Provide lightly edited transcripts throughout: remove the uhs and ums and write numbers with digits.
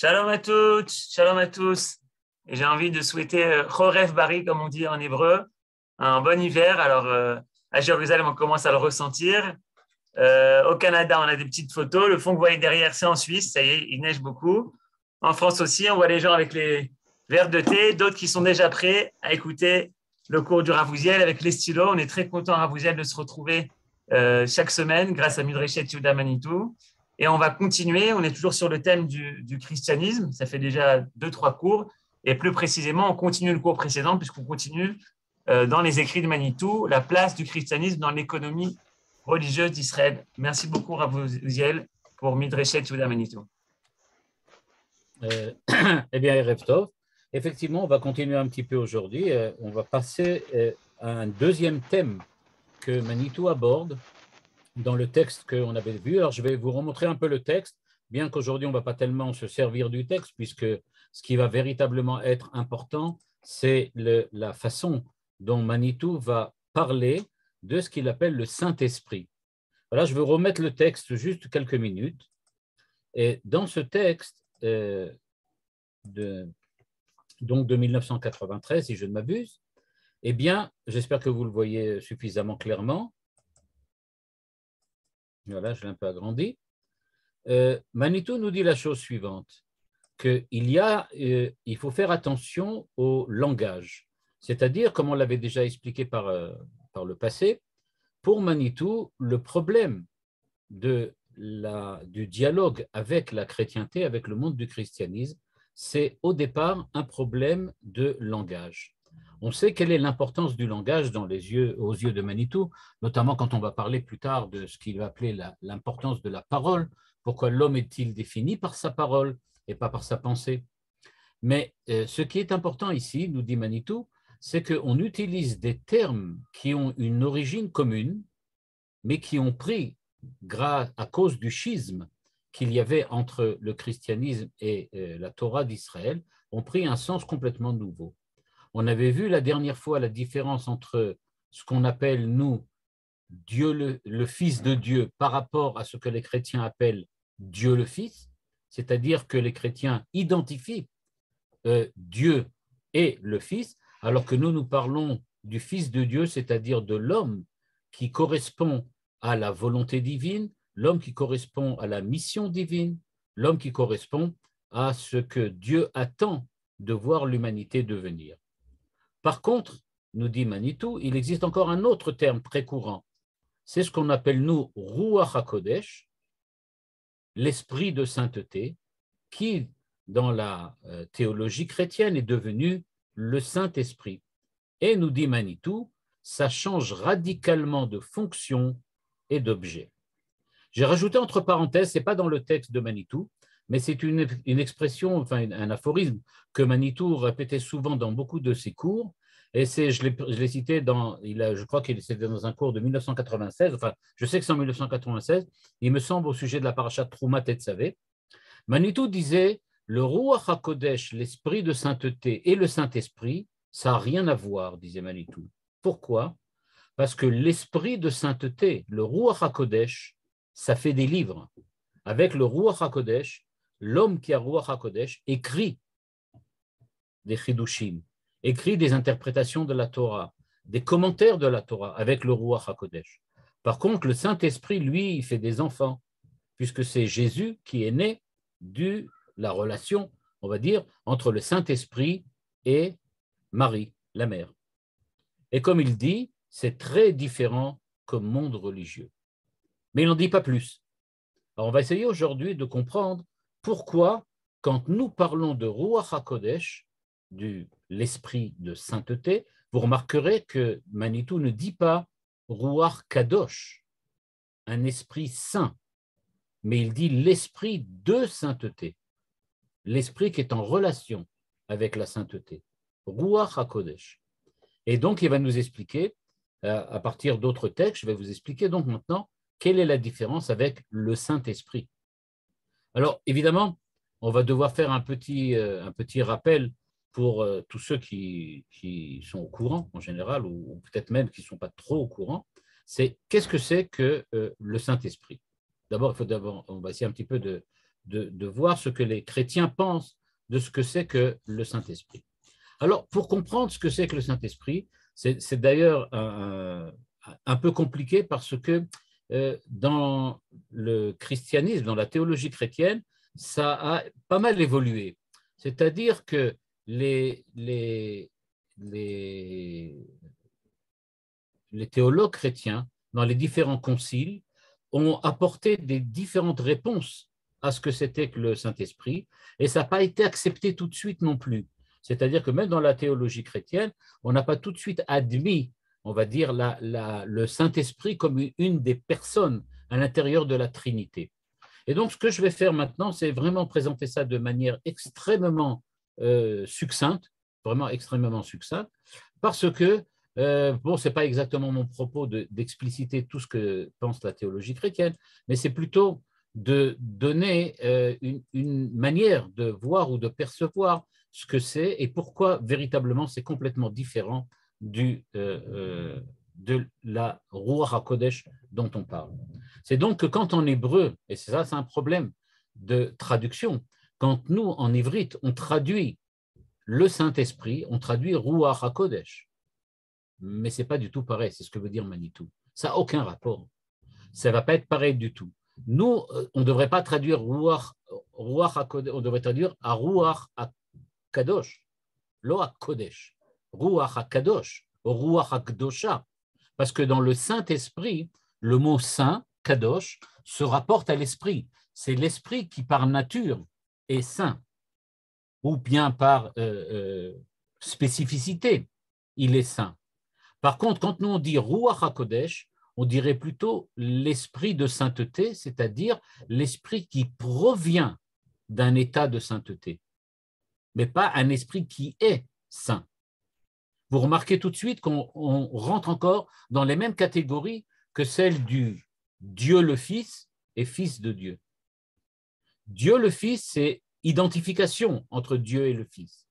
Shalom à toutes, shalom à tous. Et j'ai envie de souhaiter Choref Bari, comme on dit en hébreu, un bon hiver. Alors, à Jérusalem, on commence à le ressentir. Au Canada, on a des petites photos. Le fond que vous voyez derrière, c'est en Suisse. Ça y est, il neige beaucoup. En France aussi, on voit les gens avec les verres de thé, d'autres qui sont déjà prêts à écouter le cours du Rav Uziel avec les stylos. On est très content, Rav Uziel, de se retrouver chaque semaine grâce à Midreshet Yehuda Manitou. Et on va continuer. On est toujours sur le thème du christianisme. Ça fait déjà 2-3 cours. Et plus précisément, on continue le cours précédent puisqu'on continue dans les écrits de Manitou, la place du christianisme dans l'économie religieuse d'Israël. Merci beaucoup, Rav Uziel, pour Midreshet Yehuda Manitou. Eh bien, Erev Tov, effectivement, on va continuer un petit peu aujourd'hui. On va passer à un deuxième thème que Manitou aborde dans le texte qu'on avait vu. Alors, je vais vous remontrer un peu le texte, bien qu'aujourd'hui, on ne va pas tellement se servir du texte, puisque ce qui va véritablement être important, c'est la façon dont Manitou va parler de ce qu'il appelle le Saint-Esprit. Voilà, je vais remettre le texte juste quelques minutes. Et dans ce texte, donc de 1993, si je ne m'abuse, eh bien, j'espère que vous le voyez suffisamment clairement. Voilà, je l'ai un peu agrandi. Manitou nous dit la chose suivante, il faut faire attention au langage, c'est-à-dire, comme on l'avait déjà expliqué par le passé, pour Manitou, le problème du dialogue avec la chrétienté, avec le monde du christianisme, c'est au départ un problème de langage. On sait quelle est l'importance du langage aux yeux de Manitou, notamment quand on va parler plus tard de ce qu'il va appeler l'importance de la parole. Pourquoi l'homme est-il défini par sa parole et pas par sa pensée? Mais ce qui est important ici, nous dit Manitou, c'est qu'on utilise des termes qui ont une origine commune, mais qui ont pris, à cause du schisme qu'il y avait entre le christianisme et la Torah d'Israël, ont pris un sens complètement nouveau. On avait vu la dernière fois la différence entre ce qu'on appelle, nous, Dieu le Fils de Dieu par rapport à ce que les chrétiens appellent Dieu le Fils, c'est-à-dire que les chrétiens identifient Dieu et le Fils, alors que nous parlons du Fils de Dieu, c'est-à-dire de l'homme qui correspond à la volonté divine, l'homme qui correspond à la mission divine, l'homme qui correspond à ce que Dieu attend de voir l'humanité devenir. Par contre, nous dit Manitou, il existe encore un autre terme très courant. C'est ce qu'on appelle, nous, Ruach HaKodesh, l'esprit de sainteté, qui, dans la théologie chrétienne, est devenu le Saint-Esprit. Et nous dit Manitou, ça change radicalement de fonction et d'objet. J'ai rajouté entre parenthèses, ce n'est pas dans le texte de Manitou, mais c'est une expression, enfin un aphorisme que Manitou répétait souvent dans beaucoup de ses cours. Et je l'ai cité je crois qu'il c'était dans un cours de 1996, enfin je sais que c'est en 1996, il me semble au sujet de la paracha Trouma Tetzavé. Manitou disait, le Ruach HaKodesh, l'esprit de sainteté et le Saint-Esprit, ça n'a rien à voir, disait Manitou. Pourquoi? Parce que l'esprit de sainteté, le Ruach HaKodesh, ça fait des livres. Avec le Ruach HaKodesh, l'homme qui a Ruach HaKodesh écrit des chidushim, écrit des interprétations de la Torah, des commentaires de la Torah avec le Ruach HaKodesh. Par contre, le Saint-Esprit, lui, il fait des enfants, puisque c'est Jésus qui est né de la relation, on va dire, entre le Saint-Esprit et Marie, la mère. Et comme il dit, c'est très différent comme monde religieux. Mais il n'en dit pas plus. Alors on va essayer aujourd'hui de comprendre pourquoi, quand nous parlons de Ruach HaKodesh, de l'esprit de sainteté, vous remarquerez que Manitou ne dit pas Ruach Kadosh, un esprit saint, mais il dit l'esprit de sainteté, l'esprit qui est en relation avec la sainteté, Ruach HaKodesh. Et donc, il va nous expliquer, à partir d'autres textes, je vais vous expliquer donc maintenant quelle est la différence avec le Saint-Esprit. Alors, évidemment, on va devoir faire un petit rappel pour tous ceux qui sont au courant en général, ou peut-être même qui ne sont pas trop au courant, c'est qu'est-ce que c'est que le Saint-Esprit. D'abord, on va essayer un petit peu de de voir ce que les chrétiens pensent de ce que c'est que le Saint-Esprit. Alors, pour comprendre ce que c'est que le Saint-Esprit, c'est d'ailleurs un peu compliqué parce que dans le christianisme, dans la théologie chrétienne, ça a pas mal évolué. C'est-à-dire que les théologues chrétiens, dans les différents conciles, ont apporté des différentes réponses à ce que c'était que le Saint-Esprit, et ça n'a pas été accepté tout de suite non plus. C'est-à-dire que même dans la théologie chrétienne, on n'a pas tout de suite admis, on va dire, le Saint-Esprit comme une des personnes à l'intérieur de la Trinité. Et donc, ce que je vais faire maintenant, c'est vraiment présenter ça de manière extrêmement succincte, vraiment extrêmement succincte, parce que, bon, ce n'est pas exactement mon propos d'expliciter tout ce que pense la théologie chrétienne, mais c'est plutôt de donner une manière de voir ou de percevoir ce que c'est et pourquoi véritablement c'est complètement différent de la Ruach HaKodesh dont on parle. C'est donc que quand en hébreu, et c'est ça, c'est un problème de traduction, quand nous, en ivrite, on traduit le Saint-Esprit, on traduit Ruach HaKodesh, mais ce n'est pas du tout pareil, c'est ce que veut dire Manitou. Ça n'a aucun rapport. Ça ne va pas être pareil du tout. Nous, on ne devrait pas traduire Ruach HaKodesh, on devrait traduire à Ruach HaKadosh, Lo HaKodesh, Ruach HaKadosh, Ruach HaKdosha, parce que dans le Saint-Esprit, le mot saint, Kadosh, se rapporte à l'esprit. C'est l'esprit qui, par nature, est saint, ou bien par spécificité, il est saint. Par contre, quand nous on dit Ruach HaKodesh, on dirait plutôt l'esprit de sainteté, c'est-à-dire l'esprit qui provient d'un état de sainteté, mais pas un esprit qui est saint. Vous remarquez tout de suite qu'on rentre encore dans les mêmes catégories que celles du Dieu le Fils et Fils de Dieu. Dieu le Fils, c'est identification entre Dieu et le Fils.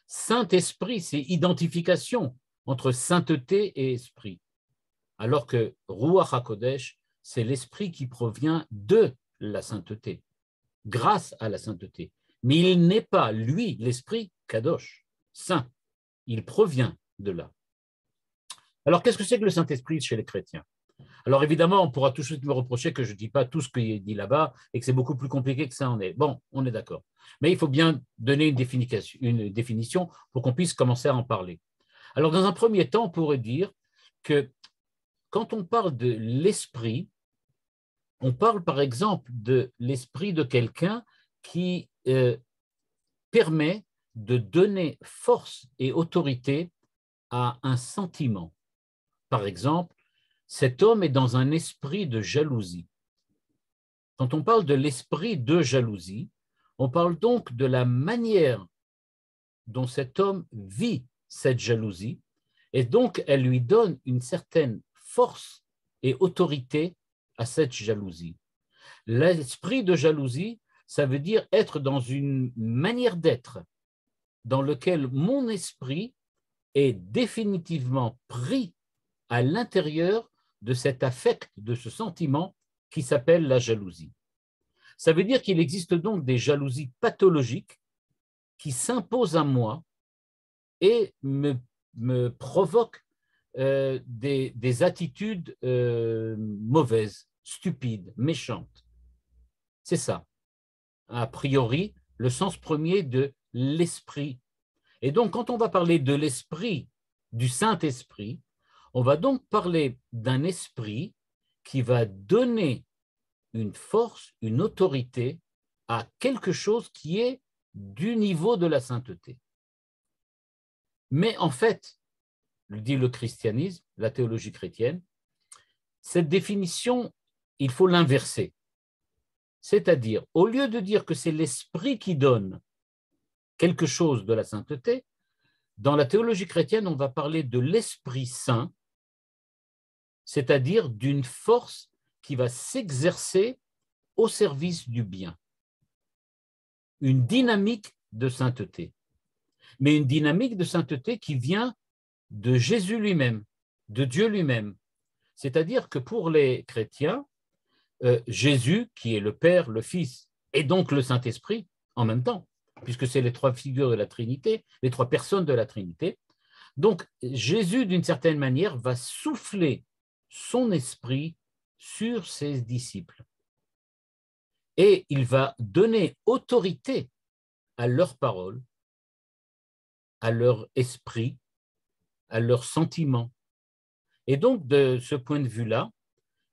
Saint-Esprit, c'est identification entre sainteté et esprit. Alors que Ruach HaKodesh, c'est l'esprit qui provient de la sainteté, grâce à la sainteté. Mais il n'est pas, lui, l'esprit Kadosh, saint. Il provient de là. Alors, qu'est-ce que c'est que le Saint-Esprit chez les chrétiens? Alors, évidemment, on pourra tout de suite me reprocher que je ne dis pas tout ce qui est dit là-bas et que c'est beaucoup plus compliqué que ça en est. Bon, on est d'accord. Mais il faut bien donner une définition pour qu'on puisse commencer à en parler. Alors, dans un premier temps, on pourrait dire que quand on parle de l'esprit, on parle par exemple de l'esprit de quelqu'un qui permet de donner force et autorité à un sentiment. Par exemple, cet homme est dans un esprit de jalousie. Quand on parle de l'esprit de jalousie, on parle donc de la manière dont cet homme vit cette jalousie, et donc elle lui donne une certaine force et autorité à cette jalousie. L'esprit de jalousie, ça veut dire être dans une manière d'être dans lequel mon esprit est définitivement pris à l'intérieur de cet affect, de ce sentiment qui s'appelle la jalousie. Ça veut dire qu'il existe donc des jalousies pathologiques qui s'imposent à moi et me provoquent des attitudes mauvaises, stupides, méchantes. C'est ça, a priori, le sens premier de l'esprit. Et donc, quand on va parler de l'esprit, du Saint-Esprit, on va donc parler d'un esprit qui va donner une force, une autorité à quelque chose qui est du niveau de la sainteté. Mais en fait, dit le christianisme, la théologie chrétienne, cette définition, il faut l'inverser. C'est-à-dire, au lieu de dire que c'est l'esprit qui donne quelque chose de la sainteté, dans la théologie chrétienne, on va parler de l'Esprit Saint, c'est-à-dire d'une force qui va s'exercer au service du bien. Une dynamique de sainteté. Mais une dynamique de sainteté qui vient de Jésus lui-même, de Dieu lui-même. C'est-à-dire que pour les chrétiens, Jésus, qui est le Père, le Fils et donc le Saint-Esprit en même temps, puisque c'est les trois figures de la Trinité, les trois personnes de la Trinité. Donc Jésus, d'une certaine manière, va souffler son esprit sur ses disciples. Et il va donner autorité à leurs paroles, à leur esprit, à leurs sentiments. Et donc, de ce point de vue-là,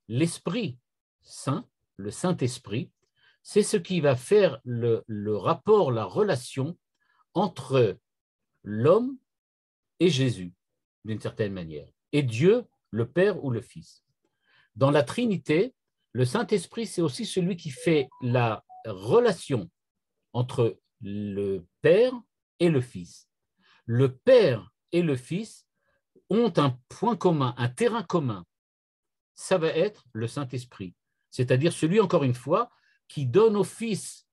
l'Esprit Saint, le Saint-Esprit, c'est ce qui va faire le rapport, la relation entre l'homme et Jésus, d'une certaine manière, et Dieu, le Père ou le Fils. Dans la Trinité, le Saint-Esprit, c'est aussi celui qui fait la relation entre le Père et le Fils. Le Père et le Fils ont un point commun, un terrain commun. Ça va être le Saint-Esprit, c'est-à-dire celui, encore une fois, qui donne au Fils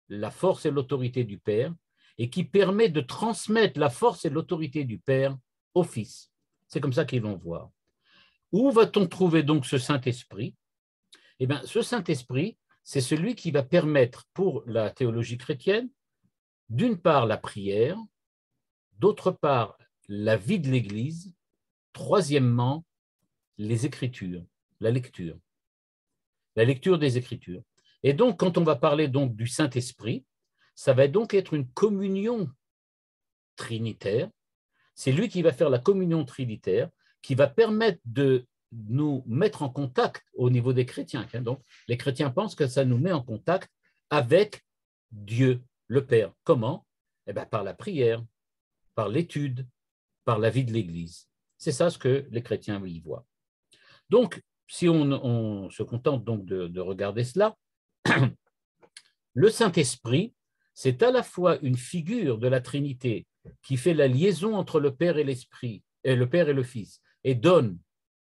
la force et l'autorité du Père et qui permet de transmettre la force et l'autorité du Père au Fils. C'est comme ça qu'ils vont voir. Où va-t-on trouver donc ce Saint-Esprit? Eh bien, ce Saint-Esprit, c'est celui qui va permettre pour la théologie chrétienne, d'une part la prière, d'autre part la vie de l'Église, troisièmement les Écritures, la lecture des Écritures. Et donc, quand on va parler donc du Saint-Esprit, ça va donc être une communion trinitaire. C'est lui qui va faire la communion trinitaire, qui va permettre de nous mettre en contact au niveau des chrétiens. Donc, les chrétiens pensent que ça nous met en contact avec Dieu, le Père. Comment? Eh bien, par la prière, par l'étude, par la vie de l'Église. C'est ça ce que les chrétiens y voient. Donc, si on se contente donc de regarder cela, le Saint-Esprit, c'est à la fois une figure de la Trinité qui fait la liaison entre le Père et l'Esprit, et le Père et le Fils, et donne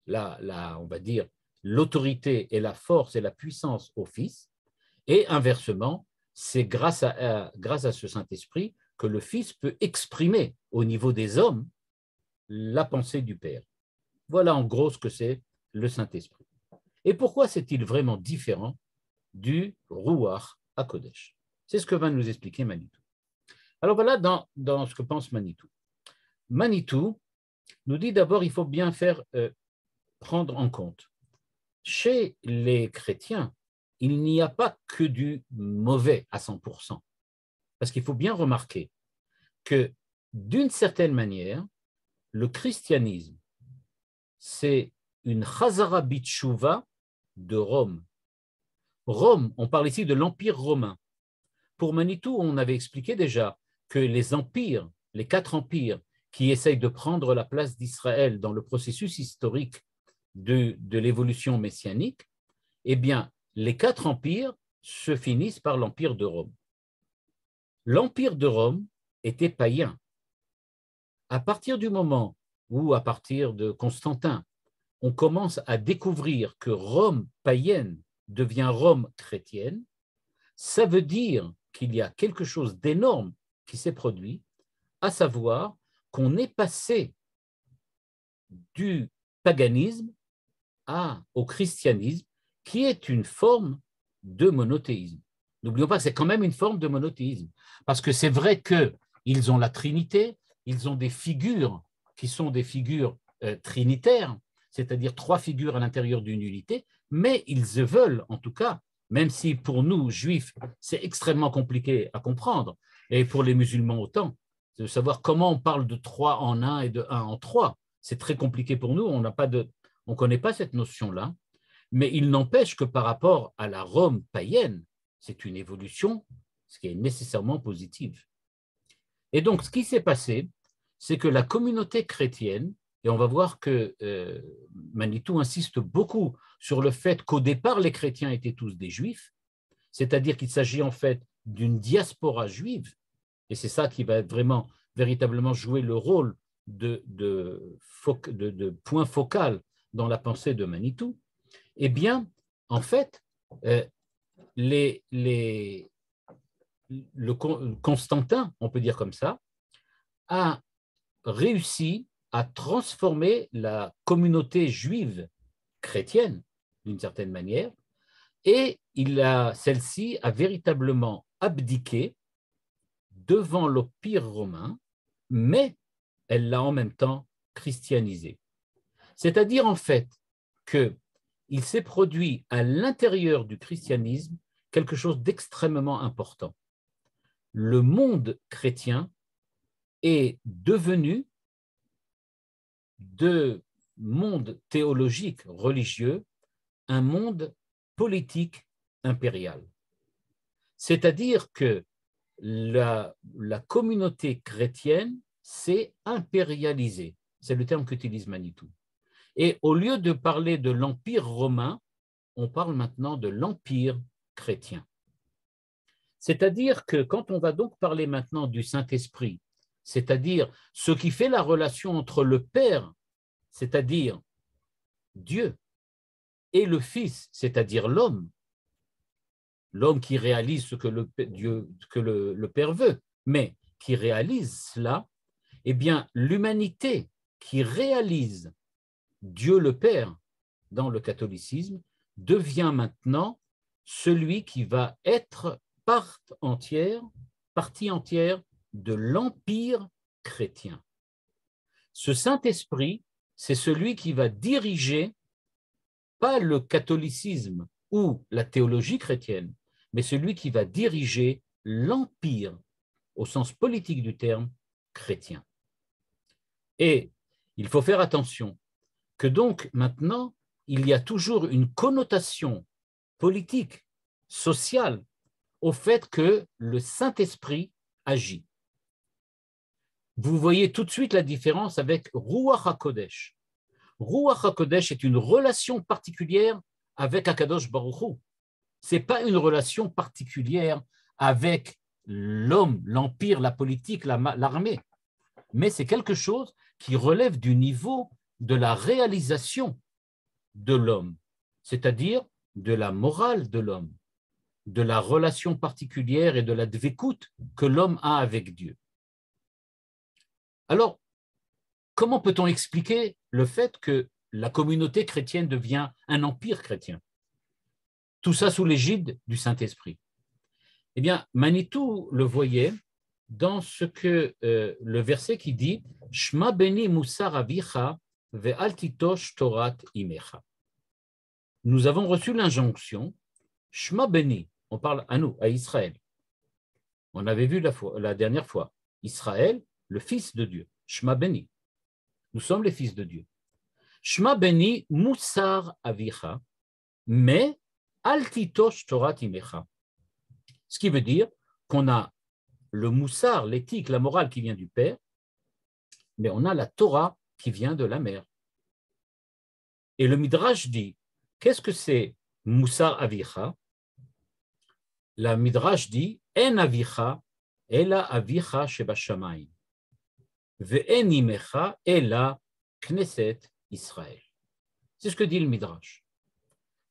on va dire, l'autorité et la force et la puissance au Fils, et inversement, c'est grâce à ce Saint-Esprit que le Fils peut exprimer au niveau des hommes la pensée du Père. Voilà en gros ce que c'est le Saint-Esprit. Et pourquoi c'est-il vraiment différent du Ruach HaKodesh? C'est ce que va nous expliquer Manitou. Alors voilà dans ce que pense Manitou. Manitou nous dit d'abord il faut bien faire prendre en compte. Chez les chrétiens, il n'y a pas que du mauvais à 100%. Parce qu'il faut bien remarquer que d'une certaine manière, le christianisme, c'est une Chazara Bitshuva de Rome. Rome, on parle ici de l'Empire romain. Pour Manitou, on avait expliqué déjà que les empires, les 4 empires qui essayent de prendre la place d'Israël dans le processus historique de l'évolution messianique, eh bien, les 4 empires se finissent par l'Empire de Rome. L'Empire de Rome était païen. À partir du moment où, à partir de Constantin, on commence à découvrir que Rome païenne devient Rome chrétienne, ça veut dire qu'il y a quelque chose d'énorme qui s'est produit, à savoir qu'on est passé du paganisme au christianisme, qui est une forme de monothéisme. N'oublions pas que c'est quand même une forme de monothéisme, parce que c'est vrai qu'ils ont la Trinité, ils ont des figures qui sont des figures trinitaires, c'est-à-dire 3 figures à l'intérieur d'une unité, mais ils veulent, en tout cas, même si pour nous, juifs, c'est extrêmement compliqué à comprendre, et pour les musulmans autant, de savoir comment on parle de 3 en 1 et de 1 en 3. C'est très compliqué pour nous, on ne connaît pas cette notion-là, mais il n'empêche que par rapport à la Rome païenne, c'est une évolution, ce qui est nécessairement positive. Et donc, ce qui s'est passé, c'est que la communauté chrétienne, et on va voir que Manitou insiste beaucoup sur le fait qu'au départ, les chrétiens étaient tous des juifs, c'est-à-dire qu'il s'agit en fait d'une diaspora juive, et c'est ça qui va vraiment, véritablement jouer le rôle de point focal dans la pensée de Manitou. Eh bien, en fait, Constantin, on peut dire comme ça, a réussi à transformer la communauté juive chrétienne, d'une certaine manière, Et celle-ci a véritablement abdiqué devant l'Empire romain, mais elle l'a en même temps christianisé. C'est-à-dire en fait qu'il s'est produit à l'intérieur du christianisme quelque chose d'extrêmement important. Le monde chrétien est devenu de monde théologique, religieux, un monde politique impérial. C'est-à-dire que la communauté chrétienne s'est impérialisée. C'est le terme qu'utilise Manitou. Et au lieu de parler de l'Empire romain, on parle maintenant de l'Empire chrétien. C'est-à-dire que quand on va donc parler maintenant du Saint-Esprit, c'est-à-dire ce qui fait la relation entre le Père, c'est-à-dire Dieu, et le Fils, c'est-à-dire l'homme qui réalise ce que le Père veut, mais qui réalise cela, eh bien, l'humanité qui réalise Dieu le Père dans le catholicisme devient maintenant celui qui va être partie entière de l'empire chrétien. Ce Saint-Esprit, c'est celui qui va diriger pas le catholicisme ou la théologie chrétienne, mais celui qui va diriger l'empire, au sens politique du terme, chrétien. Et il faut faire attention que donc maintenant, il y a toujours une connotation politique, sociale, au fait que le Saint-Esprit agit. Vous voyez tout de suite la différence avec Ruach HaKodesh. Ruach HaKodesh est une relation particulière avec Akadosh Baruch Hu. Ce n'est pas une relation particulière avec l'homme, l'empire, la politique, l'armée, mais c'est quelque chose qui relève du niveau de la réalisation de l'homme, c'est-à-dire de la morale de l'homme, de la relation particulière et de la dvekut que l'homme a avec Dieu. Alors, comment peut-on expliquer le fait que la communauté chrétienne devient un empire chrétien? Tout ça sous l'égide du Saint-Esprit. Eh bien, Manitou le voyait dans ce que le verset qui dit « Shma beni musar avicha ve'al titosh torat imecha ». Nous avons reçu l'injonction « Shma beni », on parle à nous, à Israël. On avait vu la dernière fois, Israël, le fils de Dieu, Shma beni. Nous sommes les fils de Dieu. Shma beni musar avicha, mais al titosh torat imecha. Ce qui veut dire qu'on a le moussar, l'éthique, la morale qui vient du Père, mais on a la Torah qui vient de la mère. Et le Midrash dit, qu'est-ce que c'est moussar avicha? La Midrash dit, en avicha, ela avicha shebashamayim, ve'en imecha, ela knesset Israël. C'est ce que dit le Midrash.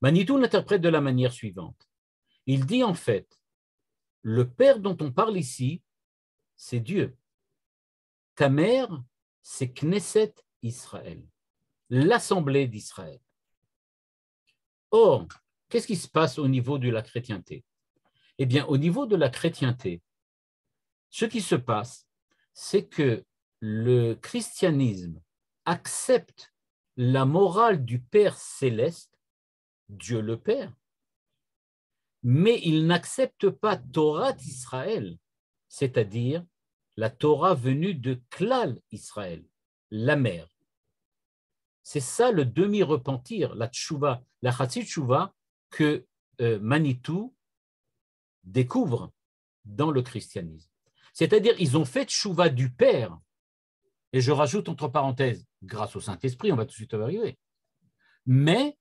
Manitou l'interprète de la manière suivante. Il dit en fait, le Père dont on parle ici, c'est Dieu. Ta mère, c'est Knesset Israël, l'Assemblée d'Israël. Or, qu'est-ce qui se passe au niveau de la chrétienté? Eh bien, au niveau de la chrétienté, ce qui se passe, c'est que le christianisme accepte la morale du Père céleste, Dieu le Père, mais il n'accepte pas Torah d'Israël, c'est-à-dire la Torah venue de Klal Israël, la mère. C'est ça le demi-repentir, la tchouva, la chatsit tchouva que Manitou découvre dans le christianisme. C'est-à-dire ils ont fait tchouva du Père, et je rajoute entre parenthèses, grâce au Saint-Esprit, on va tout de suite y arriver, mais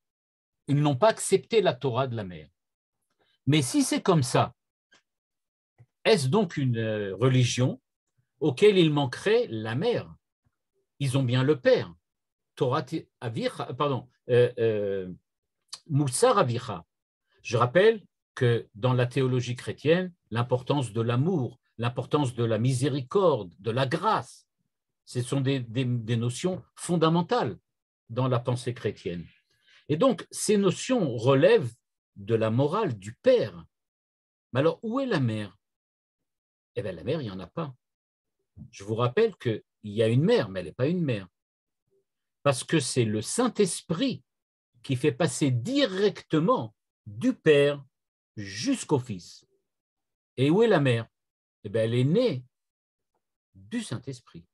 ils n'ont pas accepté la Torah de la mère. Mais si c'est comme ça, est-ce donc une religion auquel il manquerait la mère? Ils ont bien le Père. Torah Avicha, pardon, Moussar Avicha. Je rappelle que dans la théologie chrétienne, l'importance de l'amour, l'importance de la miséricorde, de la grâce, ce sont des notions fondamentales dans la pensée chrétienne. Et donc, ces notions relèvent de la morale du père. Mais alors, où est la mère? Eh bien, la mère, il n'y en a pas. Je vous rappelle qu'il y a une mère, mais elle n'est pas une mère. Parce que c'est le Saint-Esprit qui fait passer directement du Père jusqu'au Fils. Et où est la mère? Eh bien, elle est née du Saint-Esprit.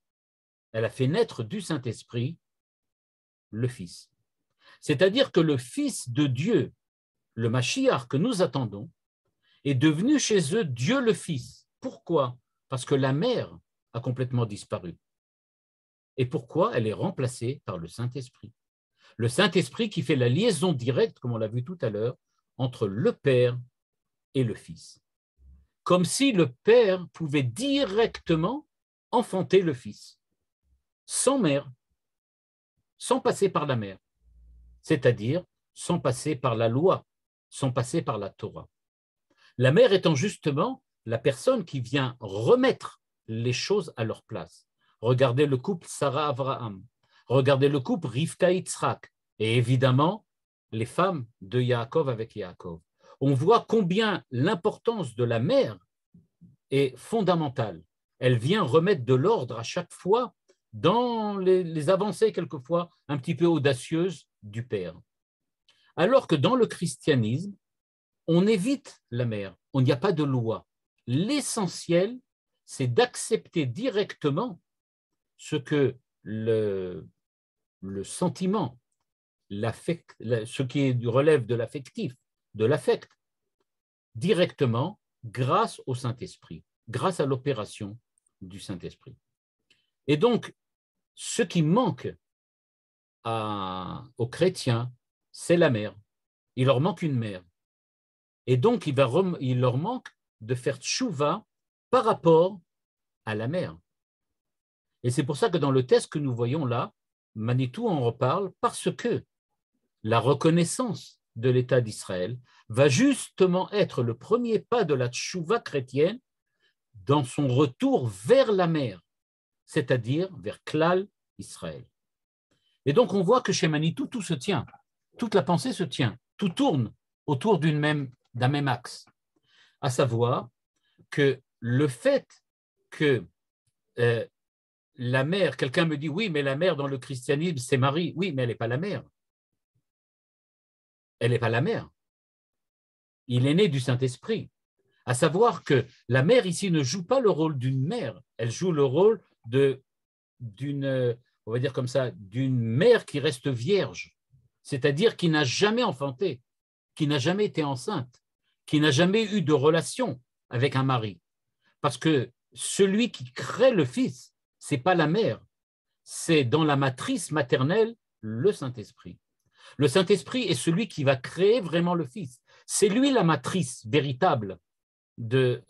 Elle a fait naître du Saint-Esprit le Fils. C'est-à-dire que le Fils de Dieu, le Mashiach que nous attendons, est devenu chez eux Dieu le Fils. Pourquoi? Parce que la mère a complètement disparu. Et pourquoi? Elle est remplacée par le Saint-Esprit. Le Saint-Esprit qui fait la liaison directe, comme on l'a vu tout à l'heure, entre le Père et le Fils. Comme si le Père pouvait directement enfanter le Fils, sans mère, sans passer par la mère, c'est-à-dire sans passer par la loi, sans passer par la Torah. La mère étant justement la personne qui vient remettre les choses à leur place. Regardez le couple Sarah-Abraham, regardez le couple Rivka-Yitzhak, et évidemment les femmes de Yaakov avec Yaakov. On voit combien l'importance de la mère est fondamentale. Elle vient remettre de l'ordre à chaque fois dans les avancées quelquefois un petit peu audacieuses du père. Alors que dans le christianisme, on évite la mère, il n'y a pas de loi. L'essentiel, c'est d'accepter directement ce que le sentiment, ce qui relève de l'affectif, de l'affect, directement grâce au Saint-Esprit, grâce à l'opération du Saint-Esprit. Et donc, ce qui manque aux chrétiens, c'est la mère. Il leur manque une mère. Et donc, il leur manque de faire tchouva par rapport à la mère. Et c'est pour ça que dans le texte que nous voyons là, Manitou en reparle parce que la reconnaissance de l'État d'Israël va justement être le premier pas de la tchouva chrétienne dans son retour vers la mère, c'est-à-dire vers Klal Israël. Et donc, on voit que chez Manitou, tout se tient, toute la pensée se tient, tout tourne autour d'un même axe, à savoir que le fait que la mère, quelqu'un me dit, oui, mais la mère dans le christianisme, c'est Marie. Oui, mais elle n'est pas la mère. Elle n'est pas la mère. Il est né du Saint-Esprit. À savoir que la mère ici ne joue pas le rôle d'une mère, elle joue le rôle d'une, on va dire comme ça, d'une mère qui reste vierge, c'est-à-dire qui n'a jamais enfanté, qui n'a jamais été enceinte, qui n'a jamais eu de relation avec un mari. Parce que celui qui crée le Fils, ce n'est pas la mère, c'est dans la matrice maternelle le Saint-Esprit. Le Saint-Esprit est celui qui va créer vraiment le Fils. C'est lui la matrice véritable de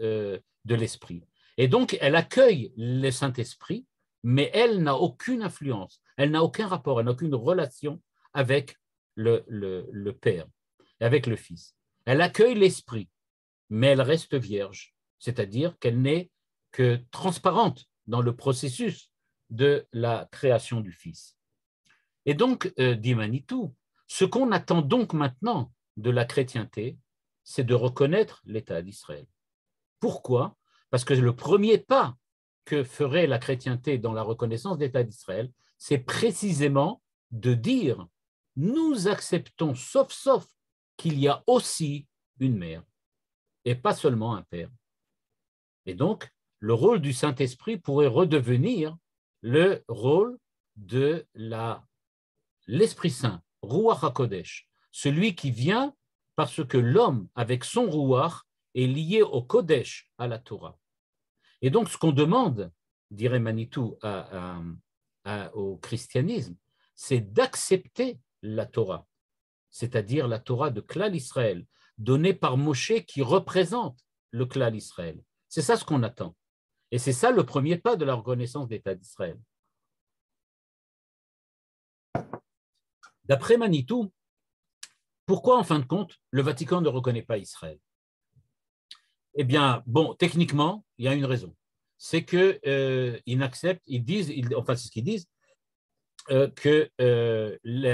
l'Esprit. Et donc, elle accueille le Saint-Esprit, mais elle n'a aucune influence, elle n'a aucun rapport, elle n'a aucune relation avec le Père, avec le Fils. Elle accueille l'Esprit, mais elle reste vierge, c'est-à-dire qu'elle n'est que transparente dans le processus de la création du Fils. Et donc, dit Manitou, ce qu'on attend donc maintenant de la chrétienté, c'est de reconnaître l'État d'Israël. Pourquoi? Parce que le premier pas que ferait la chrétienté dans la reconnaissance de l'État d'Israël, c'est précisément de dire « nous acceptons, sauf qu'il y a aussi une mère, et pas seulement un père ». Et donc, le rôle du Saint-Esprit pourrait redevenir le rôle de l'Esprit Saint, Ruach HaKodesh, celui qui vient parce que l'homme, avec son Ruach, est lié au Kodesh, à la Torah. Et donc, ce qu'on demande, dirait Manitou, au christianisme, c'est d'accepter la Torah, c'est-à-dire la Torah de Klal Israël, donnée par Moshe qui représente le Klal Israël. C'est ça ce qu'on attend. Et c'est ça le premier pas de la reconnaissance d'État d'Israël. D'après Manitou, pourquoi, en fin de compte, le Vatican ne reconnaît pas Israël? Eh bien, bon, techniquement, il y a une raison. C'est qu'ils n'acceptent, ils disent, enfin, c'est ce qu'ils disent, que le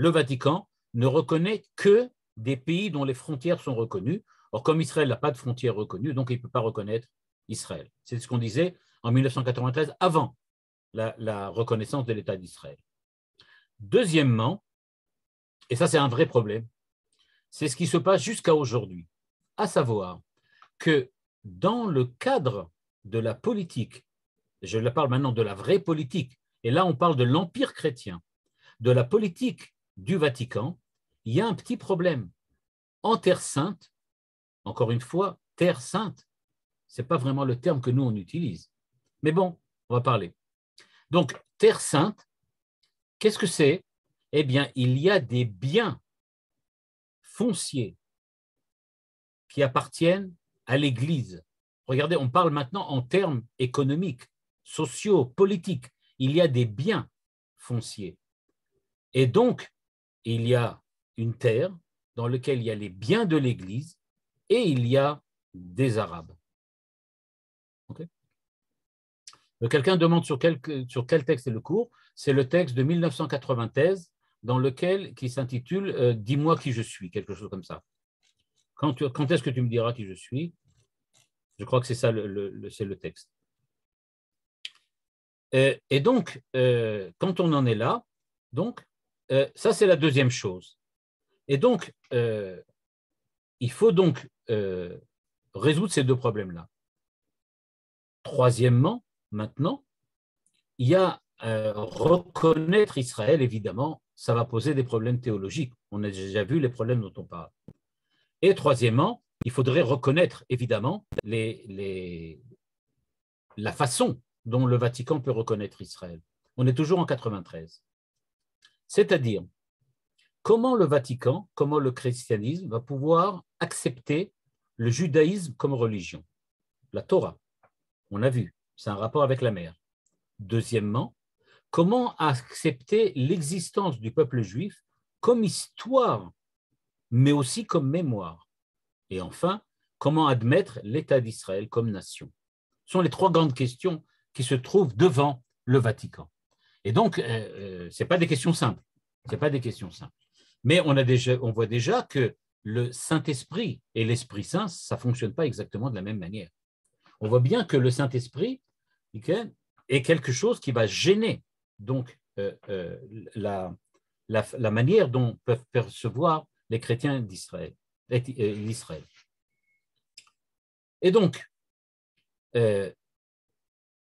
Vatican ne reconnaît que des pays dont les frontières sont reconnues. Or, comme Israël n'a pas de frontières reconnues, donc il ne peut pas reconnaître Israël. C'est ce qu'on disait en 1993, avant la reconnaissance de l'État d'Israël. Deuxièmement, et ça c'est un vrai problème, c'est ce qui se passe jusqu'à aujourd'hui, à savoir que dans le cadre de la politique, je parle maintenant de la vraie politique, et là on parle de l'Empire chrétien, de la politique du Vatican, il y a un petit problème. En Terre Sainte, encore une fois, Terre Sainte, ce n'est pas vraiment le terme que nous on utilise. Mais bon, on va parler. Donc, Terre Sainte, qu'est-ce que c'est? Eh bien, il y a des biens fonciers qui appartiennent à l'Église. Regardez, on parle maintenant en termes économiques, sociaux, politiques. Il y a des biens fonciers. Et donc, il y a une terre dans laquelle il y a les biens de l'Église et il y a des Arabes. Okay. Quelqu'un demande sur quel texte est le cours. C'est le texte de 1993 qui s'intitule « Dis-moi qui je suis », quelque chose comme ça. Quand est-ce que tu me diras qui je suis? Je crois que c'est ça, c'est le texte. Et donc, quand on en est là, donc, ça c'est la deuxième chose. Et donc, il faut donc résoudre ces deux problèmes-là. Troisièmement, maintenant, il y a reconnaître Israël, évidemment, ça va poser des problèmes théologiques. On a déjà vu les problèmes dont on parle. Et troisièmement, il faudrait reconnaître, évidemment, la façon dont le Vatican peut reconnaître Israël. On est toujours en 93. C'est-à-dire, comment le Vatican, comment le christianisme va pouvoir accepter le judaïsme comme religion? La Torah, on a vu, c'est un rapport avec la mer. Deuxièmement, comment accepter l'existence du peuple juif comme histoire, mais aussi comme mémoire? Et enfin, comment admettre l'État d'Israël comme nation? Ce sont les trois grandes questions qui se trouvent devant le Vatican. Et donc, ce n'est pas des questions simples. Ce n'est pas des questions simples. Mais on voit déjà que le Saint-Esprit et l'Esprit Saint, ça ne fonctionne pas exactement de la même manière. On voit bien que le Saint-Esprit est quelque chose qui va gêner donc, la manière dont peuvent percevoir les chrétiens d'Israël. L'Israël. Et donc,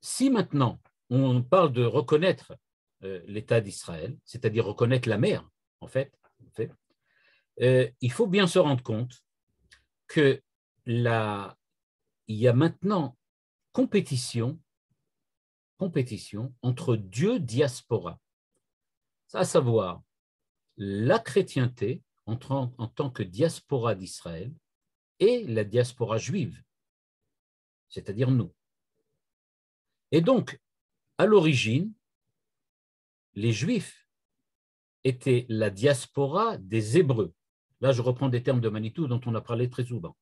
si maintenant on parle de reconnaître l'État d'Israël, c'est-à-dire reconnaître la mer, en fait, il faut bien se rendre compte qu'il y a maintenant compétition entre Dieu diaspora, à savoir la chrétienté en tant que diaspora d'Israël et la diaspora juive, c'est-à-dire nous. Et donc, à l'origine, les Juifs étaient la diaspora des Hébreux. Là, je reprends des termes de Manitou dont on a parlé très souvent.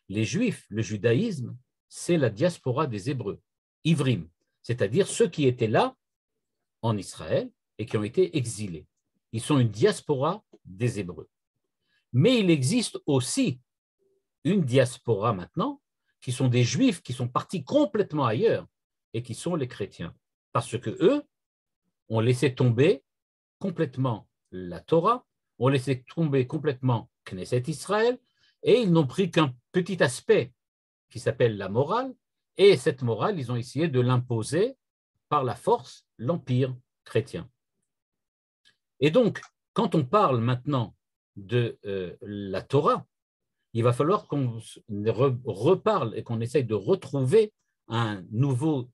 Les Juifs, le judaïsme, c'est la diaspora des Hébreux, Ivrim, c'est-à-dire ceux qui étaient là en Israël et qui ont été exilés. Ils sont une diaspora des Hébreux. Mais il existe aussi une diaspora maintenant, qui sont des Juifs qui sont partis complètement ailleurs et qui sont les chrétiens. Parce que eux ont laissé tomber complètement la Torah, ont laissé tomber complètement Knesset Israël, et ils n'ont pris qu'un petit aspect qui s'appelle la morale, et cette morale, ils ont essayé de l'imposer par la force, l'empire chrétien. Et donc, quand on parle maintenant de la Torah, il va falloir qu'on reparle et qu'on essaye de retrouver un nouveau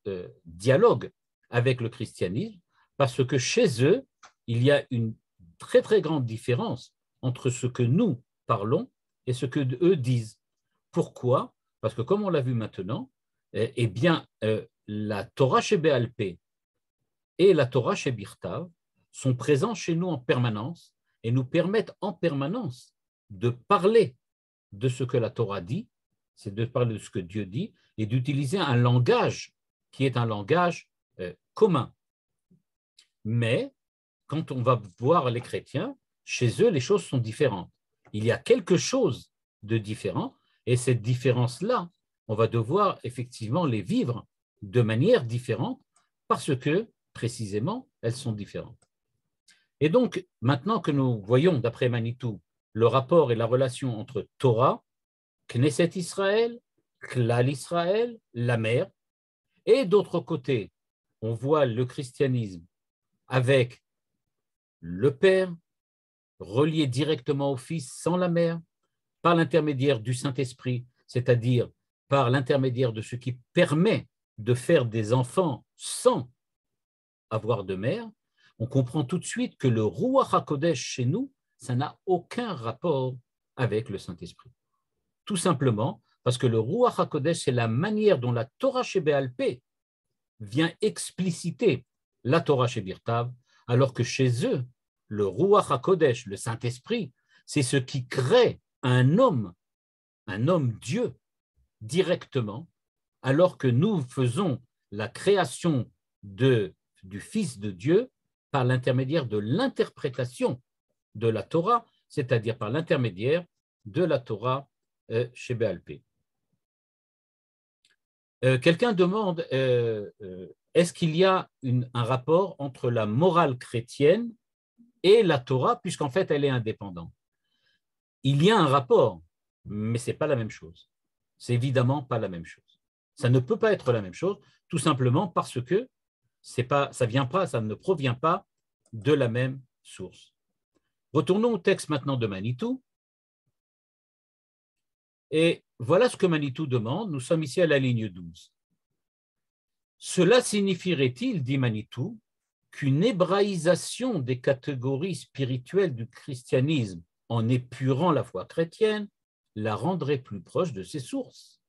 dialogue avec le christianisme, parce que chez eux, il y a une très très grande différence entre ce que nous parlons et ce que eux disent. Pourquoi? Parce que comme on l'a vu maintenant, eh bien, la Torah chez Béal Pé et la Torah chez Birtav sont présents chez nous en permanence et nous permettent en permanence de parler de ce que la Torah dit, c'est de parler de ce que Dieu dit et d'utiliser un langage qui est un langage commun. Mais quand on va voir les chrétiens, Chez eux, les choses sont différentes. Il y a quelque chose de différent, et cette différence-là, on va devoir effectivement les vivre de manière différente parce que, précisément, elles sont différentes. Et donc, maintenant que nous voyons, d'après Manitou, le rapport et la relation entre Torah, Knesset Israël, Klal Israël, la mer, et d'autre côté, on voit le christianisme avec le Père, relié directement au Fils sans la mère, par l'intermédiaire du Saint-Esprit, c'est-à-dire par l'intermédiaire de ce qui permet de faire des enfants sans avoir de mère, on comprend tout de suite que le Ruach HaKodesh chez nous, ça n'a aucun rapport avec le Saint-Esprit. Tout simplement parce que le Ruach HaKodesh, c'est la manière dont la Torah Shebé'al Peh vient expliciter la Torah Shebirtav, alors que chez eux, le Ruach HaKodesh, le Saint-Esprit, c'est ce qui crée un homme Dieu, directement, alors que nous faisons la création du Fils de Dieu par l'intermédiaire de l'interprétation de la Torah, c'est-à-dire par l'intermédiaire de la Torah Shebé'al Peh. Quelqu'un demande, est-ce qu'il y a un rapport entre la morale chrétienne et la Torah, puisqu'en fait elle est indépendante? Il y a un rapport, mais ce n'est pas la même chose. C'est évidemment pas la même chose. Ça ne peut pas être la même chose, tout simplement parce que ça ne provient pas de la même source. Retournons au texte maintenant de Manitou. Et voilà ce que Manitou demande. Nous sommes ici à la ligne 12. Cela signifierait-il, dit Manitou, qu'une hébraïsation des catégories spirituelles du christianisme en épurant la foi chrétienne la rendrait plus proche de ses sources?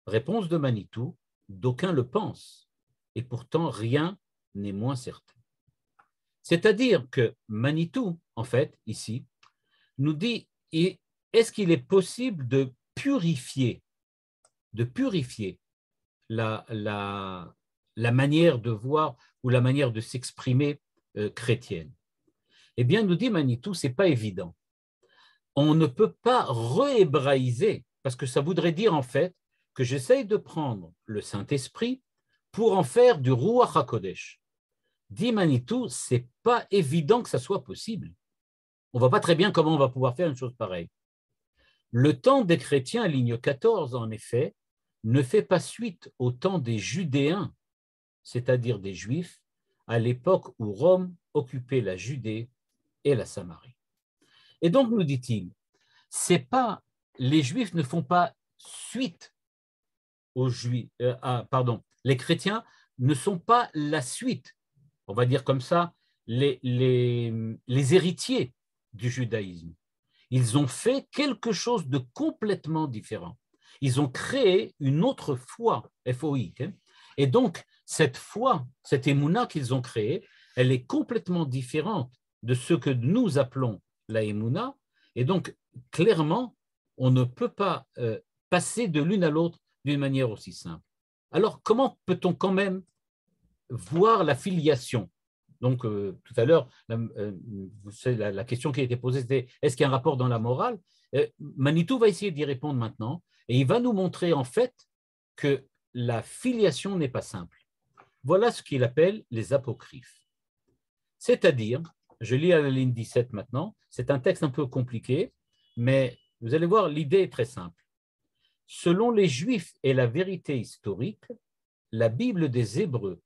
Réponse de Manitou, d'aucuns le pensent, et pourtant rien n'est moins certain. C'est-à-dire que Manitou, en fait, ici, nous dit, est-ce qu'il est possible de purifier la manière de voir ou la manière de s'exprimer chrétienne? Eh bien, nous dit Manitou, ce n'est pas évident. On ne peut pas réhébraïser, parce que ça voudrait dire en fait que j'essaye de prendre le Saint-Esprit pour en faire du Ruach HaKodesh. Dit Manitou, ce n'est pas évident que ça soit possible. On ne voit pas très bien comment on va pouvoir faire une chose pareille. Le temps des chrétiens, ligne 14, en effet, ne fait pas suite au temps des Judéens, c'est-à-dire des Juifs, à l'époque où Rome occupait la Judée et la Samarie. Et donc, nous dit-il, les Juifs ne font pas suite aux Juifs, les chrétiens ne sont pas la suite, on va dire comme ça, les héritiers du judaïsme. Ils ont fait quelque chose de complètement différent. Ils ont créé une autre foi, FOI. Et donc, cette foi, cette émouna qu'ils ont créée, elle est complètement différente de ce que nous appelons la émouna. Et donc, clairement, on ne peut pas passer de l'une à l'autre d'une manière aussi simple. Alors, comment peut-on quand même voir la filiation? Donc, tout à l'heure, la question qui a été posée, c'était est-ce qu'il y a un rapport dans la morale? Manitou va essayer d'y répondre maintenant, et il va nous montrer en fait que la filiation n'est pas simple. Voilà ce qu'il appelle les apocryphes. C'est-à-dire, je lis à la ligne 17 maintenant, c'est un texte un peu compliqué, mais vous allez voir, l'idée est très simple. Selon les Juifs et la vérité historique, la Bible des Hébreux,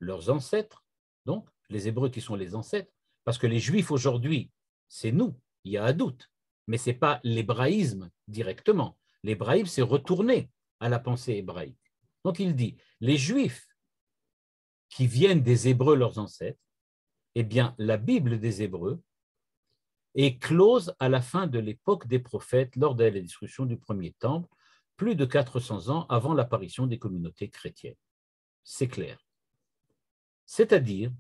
leurs ancêtres, donc les Hébreux qui sont les ancêtres, parce que les Juifs aujourd'hui, c'est nous, il y a un doute, mais ce n'est pas l'hébraïsme directement. L'hébraïsme, c'est retourner à la pensée hébraïque. Donc il dit, les Juifs qui viennent des Hébreux, leurs ancêtres, eh bien la Bible des Hébreux est close à la fin de l'époque des prophètes lors de la destruction du premier temple, plus de 400 ans avant l'apparition des communautés chrétiennes. C'est clair. C'est-à-dire,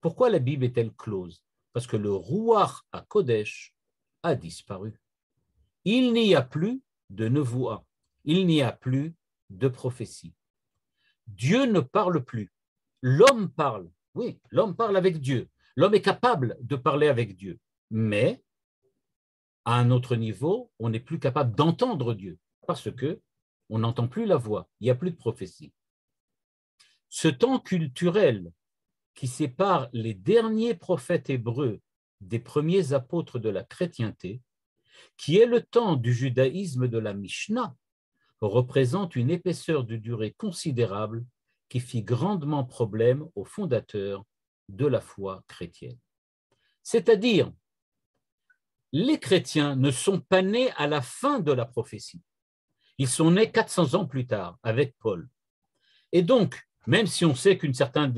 pourquoi la Bible est-elle close? Parce que le Ruach HaKodesh a disparu. Il n'y a plus de nevoua, il n'y a plus de prophétie. Dieu ne parle plus. L'homme parle, oui, l'homme parle avec Dieu. L'homme est capable de parler avec Dieu, mais à un autre niveau, on n'est plus capable d'entendre Dieu parce que on n'entend plus la voix, il n'y a plus de prophétie. Ce temps culturel qui sépare les derniers prophètes hébreux des premiers apôtres de la chrétienté, qui est le temps du judaïsme de la Mishnah, représente une épaisseur de durée considérable qui fit grandement problème aux fondateurs de la foi chrétienne. C'est-à-dire, les chrétiens ne sont pas nés à la fin de la prophétie. Ils sont nés 400 ans plus tard avec Paul. Et donc, même si on sait qu'un certain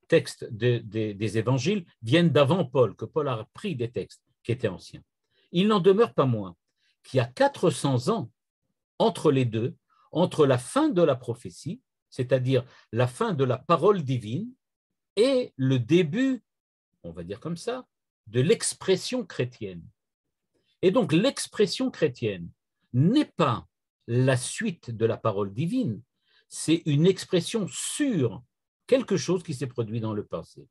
texte des évangiles viennent d'avant Paul, que Paul a pris des textes qui étaient anciens, il n'en demeure pas moins qu'il y a 400 ans entre les deux, entre la fin de la prophétie, c'est-à-dire la fin de la parole divine, et le début, on va dire comme ça, de l'expression chrétienne. Et donc l'expression chrétienne n'est pas la suite de la parole divine, c'est une expression sur quelque chose qui s'est produit dans le passé.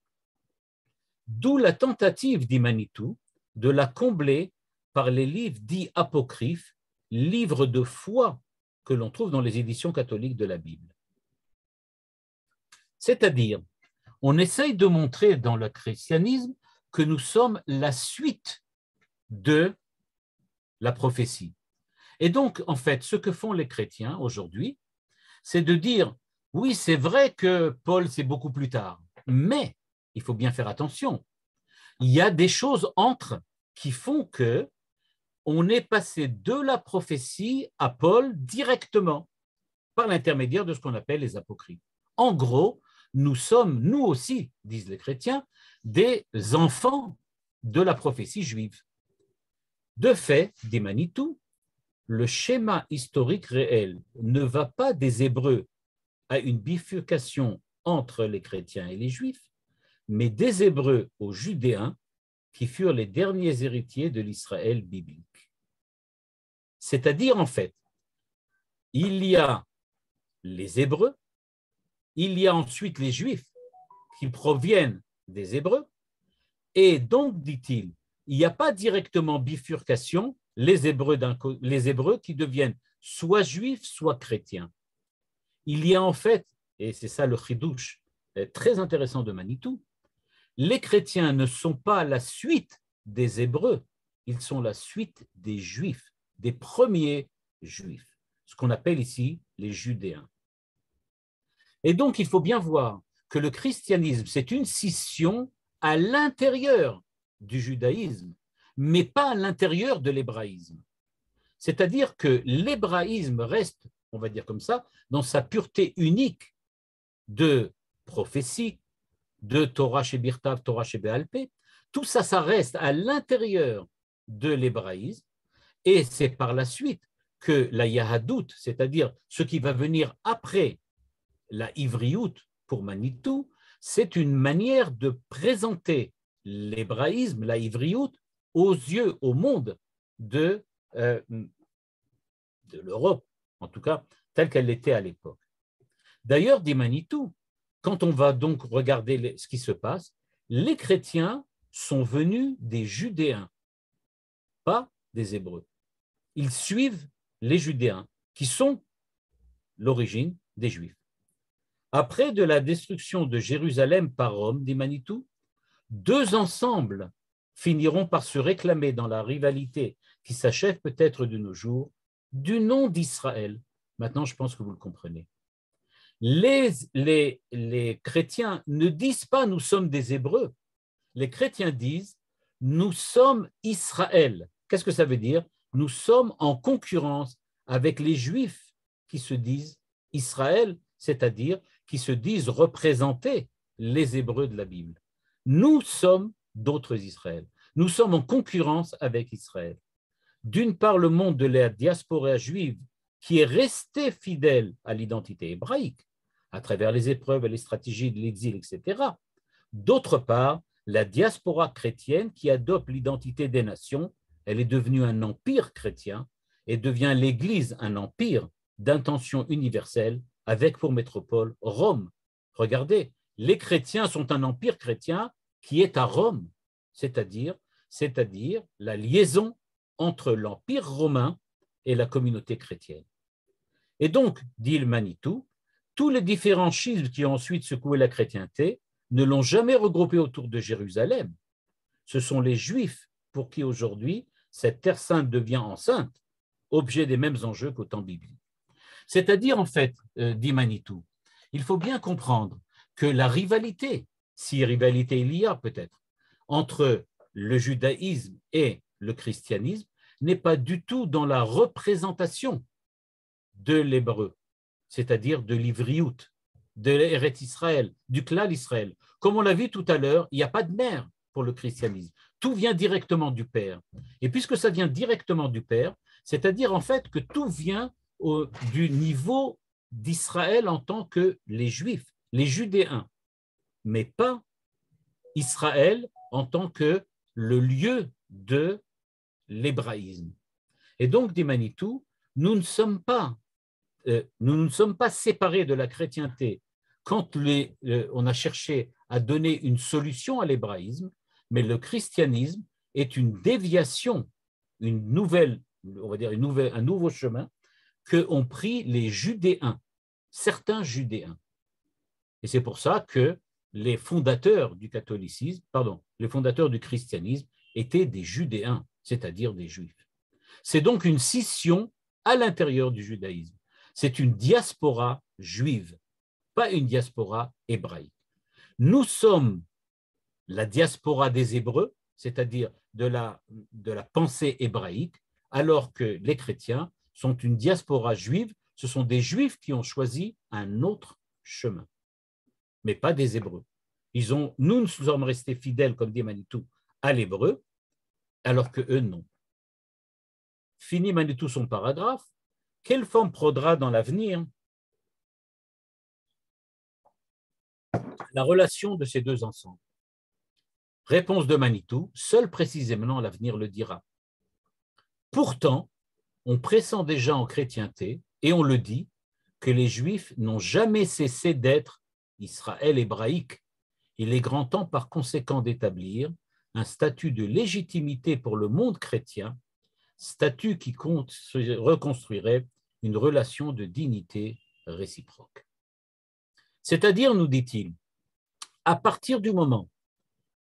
D'où la tentative d'Imanitou de la combler par les livres dits apocryphes, livres de foi que l'on trouve dans les éditions catholiques de la Bible. C'est-à-dire, on essaye de montrer dans le christianisme que nous sommes la suite de la prophétie. Et donc, en fait, ce que font les chrétiens aujourd'hui, c'est de dire, oui, c'est vrai que Paul, c'est beaucoup plus tard, mais il faut bien faire attention. Il y a des choses entre qui font que on est passé de la prophétie à Paul directement par l'intermédiaire de ce qu'on appelle les apocryphes. En gros, nous sommes, nous aussi, disent les chrétiens, des enfants de la prophétie juive. De fait, dit Manitou, le schéma historique réel ne va pas des Hébreux à une bifurcation entre les chrétiens et les juifs, mais des Hébreux aux Judéens qui furent les derniers héritiers de l'Israël biblique. C'est-à-dire, en fait, il y a les Hébreux, il y a ensuite les Juifs qui proviennent des Hébreux, et donc, dit-il, il n'y a pas directement bifurcation, les Hébreux qui deviennent soit juifs, soit chrétiens. Il y a en fait, et c'est ça le chidouche très intéressant de Manitou, les chrétiens ne sont pas la suite des Hébreux, ils sont la suite des Juifs, des premiers Juifs, ce qu'on appelle ici les Judéens. Et donc, il faut bien voir que le christianisme, c'est une scission à l'intérieur du judaïsme, mais pas à l'intérieur de l'hébraïsme. C'est-à-dire que l'hébraïsme reste, on va dire comme ça, dans sa pureté unique de prophétie, de Torah chez Birtav, Torah chez Béalpé. Tout ça, ça reste à l'intérieur de l'hébraïsme, et c'est par la suite que la Yahadout, c'est-à-dire ce qui va venir après la Ivriout pour Manitou, c'est une manière de présenter l'hébraïsme, la Ivriout, aux yeux, au monde de l'Europe, en tout cas, telle qu'elle l'était à l'époque. D'ailleurs, dit Manitou, quand on va donc regarder ce qui se passe, les chrétiens sont venus des Judéens, pas des Hébreux. Ils suivent les Judéens, qui sont l'origine des Juifs. Après de la destruction de Jérusalem par Rome, dit Manitou, deux ensembles finiront par se réclamer dans la rivalité qui s'achève peut-être de nos jours du nom d'Israël. Maintenant, je pense que vous le comprenez. Les chrétiens ne disent pas « nous sommes des Hébreux ». Les chrétiens disent « nous sommes Israël ». Qu'est-ce que ça veut dire? Nous sommes en concurrence avec les Juifs qui se disent Israël, c'est-à-dire qui se disent représenter les Hébreux de la Bible. Nous sommes d'autres Israël. Nous sommes en concurrence avec Israël. D'une part, le monde de la diaspora juive qui est resté fidèle à l'identité hébraïque à travers les épreuves et les stratégies de l'exil, etc. D'autre part, la diaspora chrétienne qui adopte l'identité des nations, elle est devenue un empire chrétien et devient l'Église un empire d'intention universelle avec pour métropole Rome. Regardez, les chrétiens sont un empire chrétien qui est à Rome, c'est-à-dire la liaison entre l'Empire romain et la communauté chrétienne. Et donc, dit le Manitou, tous les différents schismes qui ont ensuite secoué la chrétienté ne l'ont jamais regroupé autour de Jérusalem. Ce sont les Juifs pour qui aujourd'hui cette terre sainte devient enceinte, objet des mêmes enjeux qu'au temps biblique. C'est-à-dire, en fait, dit Manitou, il faut bien comprendre que la rivalité, si rivalité il y a peut-être, entre le judaïsme et le christianisme n'est pas du tout dans la représentation de l'hébreu, c'est-à-dire de l'ivriout, de l'Eretz Israël, du Klal Israël. Comme on l'a vu tout à l'heure, il n'y a pas de mère pour le christianisme. Tout vient directement du Père. Et puisque ça vient directement du Père, c'est-à-dire en fait que tout vient du niveau d'Israël en tant que les Juifs, les Judéens, mais pas Israël en tant que le lieu de l'hébraïsme. Et donc, dit Manitou, nous ne sommes pas séparés de la chrétienté quand on a cherché à donner une solution à l'hébraïsme, mais le christianisme est une déviation, un nouveau chemin qu'ont pris les Judéens, certains Judéens. Et c'est pour ça que les fondateurs du christianisme étaient des Judéens, c'est-à-dire des Juifs. C'est donc une scission à l'intérieur du judaïsme. C'est une diaspora juive, pas une diaspora hébraïque. Nous sommes la diaspora des Hébreux, c'est-à-dire de la pensée hébraïque, alors que les chrétiens sont une diaspora juive. Ce sont des Juifs qui ont choisi un autre chemin, mais pas des Hébreux. Nous nous sommes restés fidèles, comme dit Manitou, à l'hébreu, alors que eux, non. Fini Manitou son paragraphe. Quelle forme prendra dans l'avenir la relation de ces deux ensembles? Réponse de Manitou, seul précisément l'avenir le dira. Pourtant, on pressent déjà en chrétienté, et on le dit, que les Juifs n'ont jamais cessé d'être Israël hébraïque. Il est grand temps par conséquent d'établir un statut de légitimité pour le monde chrétien, statut qui reconstruirait une relation de dignité réciproque. C'est-à-dire, nous dit-il, à partir du moment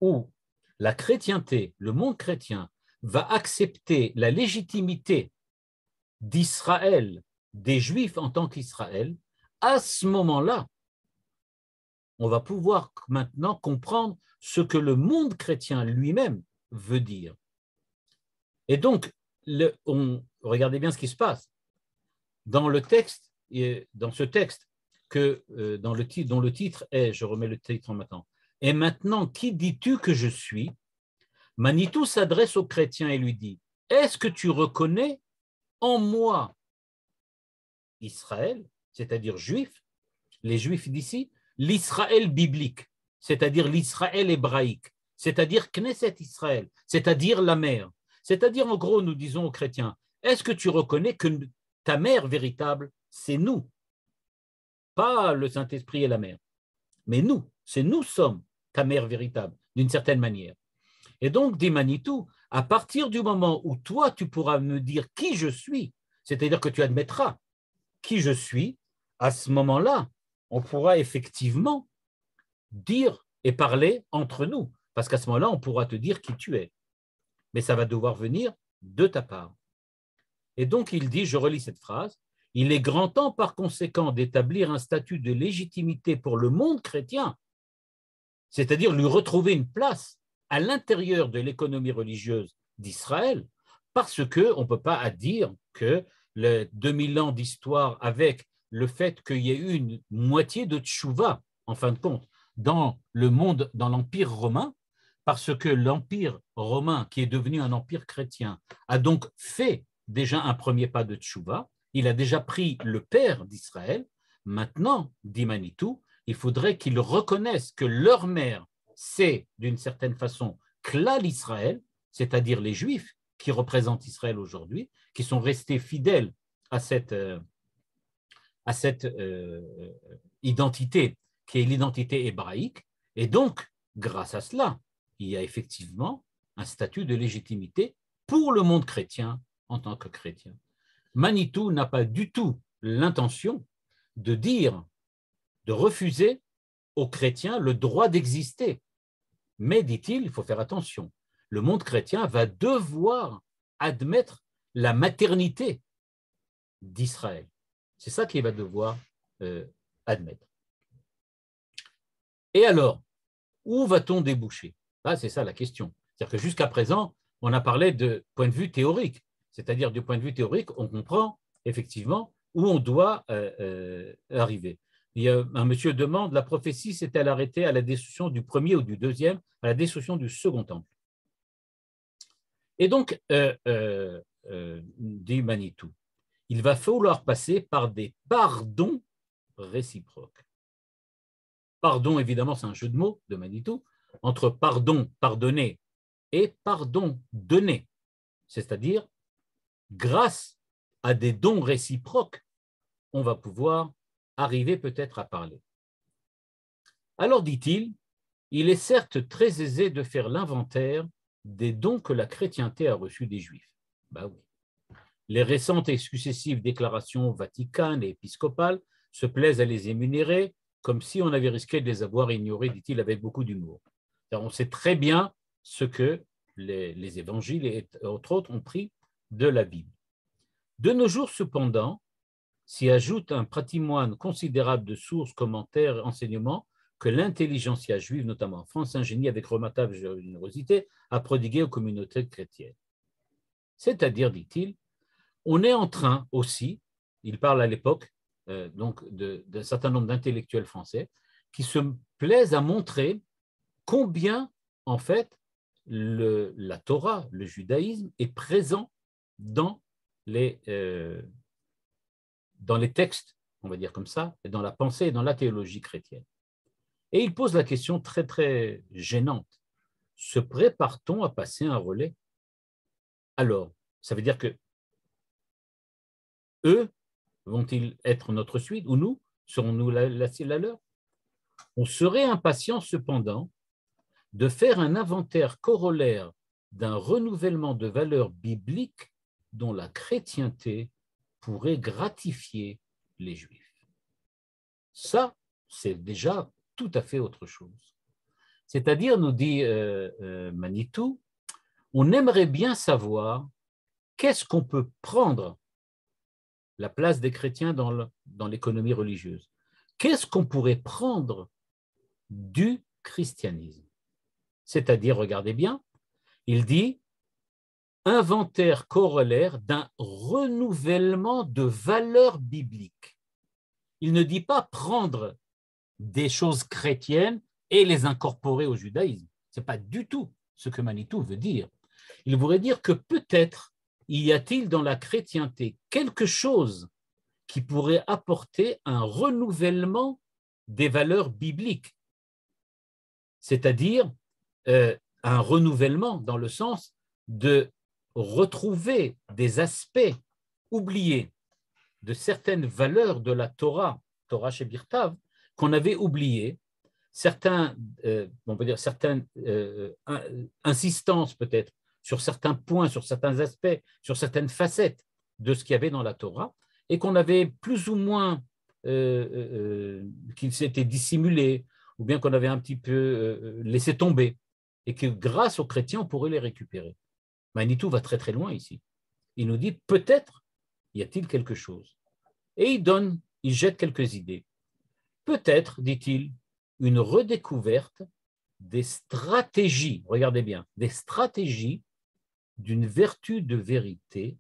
où la chrétienté, le monde chrétien, va accepter la légitimité d'Israël, des Juifs en tant qu'Israël, à ce moment-là, on va pouvoir maintenant comprendre ce que le monde chrétien lui-même veut dire. Et donc, regardez bien ce qui se passe. Dans ce texte, dont le titre est, je remets le titre en maintenant, « Et maintenant, qui dis-tu que je suis ?» Manitou s'adresse au chrétien et lui dit, « Est-ce que tu reconnais en moi Israël, c'est-à-dire juif, les juifs d'ici, l'Israël biblique, c'est-à-dire l'Israël hébraïque, c'est-à-dire Knesset Israël, c'est-à-dire la mère. C'est-à-dire, en gros, nous disons aux chrétiens, est-ce que tu reconnais que ta mère véritable, c'est nous, pas le Saint-Esprit et la mère, mais nous sommes ta mère véritable, d'une certaine manière. Et donc, dit Manitou, à partir du moment où toi, tu pourras me dire qui je suis, c'est-à-dire que tu admettras qui je suis, à ce moment-là, on pourra effectivement dire et parler entre nous, parce qu'à ce moment-là, on pourra te dire qui tu es. Mais ça va devoir venir de ta part. Et donc, il dit, je relis cette phrase, « Il est grand temps par conséquent d'établir un statut de légitimité pour le monde chrétien, c'est-à-dire lui retrouver une place à l'intérieur de l'économie religieuse d'Israël, parce qu'on ne peut pas dire que les 2000 ans d'histoire avec le fait qu'il y ait eu une moitié de tchouva, en fin de compte, dans le monde, dans l'Empire romain, parce que l'Empire romain, qui est devenu un empire chrétien, a donc fait déjà un premier pas de tchouva, il a déjà pris le père d'Israël. Maintenant, dit Manitou, il faudrait qu'ils reconnaissent que leur mère, c'est d'une certaine façon Klal Israël, c'est-à-dire les Juifs qui représentent Israël aujourd'hui, qui sont restés fidèles à cette identité qui est l'identité hébraïque. Et donc, grâce à cela, il y a effectivement un statut de légitimité pour le monde chrétien en tant que chrétien. Manitou n'a pas du tout l'intention de dire, de refuser aux chrétiens le droit d'exister. Mais, dit-il, il faut faire attention. Le monde chrétien va devoir admettre la maternité d'Israël. C'est ça qu'il va devoir admettre. Et alors, où va-t-on déboucher? Ah, c'est ça la question. C'est-à-dire que jusqu'à présent, on a parlé de point de vue théorique. C'est-à-dire du point de vue théorique, on comprend effectivement où on doit arriver. Un monsieur demande, la prophétie s'est-elle arrêtée à la destruction du premier ou du deuxième, à la destruction du second temple? Et donc, dit Manitou, il va falloir passer par des pardons réciproques. Pardon, évidemment, c'est un jeu de mots de Manitou, entre pardon, pardonner, et pardon, donner. C'est-à-dire, grâce à des dons réciproques, on va pouvoir arriver peut-être à parler. Alors, dit-il, il est certes très aisé de faire l'inventaire des dons que la chrétienté a reçus des Juifs. Ben oui. Les récentes et successives déclarations vaticanes et épiscopales se plaisent à les énumérer comme si on avait risqué de les avoir ignorés, dit-il, avec beaucoup d'humour. On sait très bien ce que les évangiles, et entre autres, ont pris de la Bible. De nos jours, cependant, s'y ajoute un patrimoine considérable de sources, commentaires, enseignements que l'intelligentsia juive, notamment en France, Saint-Génie, avec remarquable générosité, a prodigué aux communautés chrétiennes. C'est-à-dire, dit-il, on est en train aussi, il parle à l'époque donc d'un certain nombre d'intellectuels français, qui se plaisent à montrer combien, en fait, la Torah, le judaïsme, est présent dans les textes, on va dire comme ça, et dans la pensée et dans la théologie chrétienne. Et il pose la question très, très gênante. Se prépare-t-on à passer un relais? Alors, ça veut dire que eux vont-ils être notre suite ou nous? Serons-nous la leur? On serait impatient cependant de faire un inventaire corollaire d'un renouvellement de valeurs bibliques dont la chrétienté pourrait gratifier les Juifs. Ça, c'est déjà tout à fait autre chose. C'est-à-dire, nous dit Manitou, on aimerait bien savoir qu'est-ce qu'on peut prendre la place des chrétiens dans l'économie religieuse. Qu'est-ce qu'on pourrait prendre du christianisme? C'est-à-dire, regardez bien, il dit inventaire corollaire d'un renouvellement de valeurs bibliques. Il ne dit pas prendre des choses chrétiennes et les incorporer au judaïsme. Ce n'est pas du tout ce que Manitou veut dire. Il voudrait dire que peut-être y a-t-il dans la chrétienté quelque chose qui pourrait apporter un renouvellement des valeurs bibliques, c'est-à-dire un renouvellement dans le sens de retrouver des aspects oubliés de certaines valeurs de la Torah, Torah Shebirtav, qu'on avait oubliées, certaines insistances peut-être sur certains points, sur certains aspects, sur certaines facettes de ce qu'il y avait dans la Torah, et qu'on avait plus ou moins qu'il s'était dissimulé, ou bien qu'on avait un petit peu laissé tomber, et que grâce aux chrétiens, on pourrait les récupérer. Manitou va très très loin ici. Il nous dit peut-être y a-t-il quelque chose. Et il jette quelques idées. Peut-être, dit-il, une redécouverte des stratégies, regardez bien, des stratégies d'une vertu de vérité,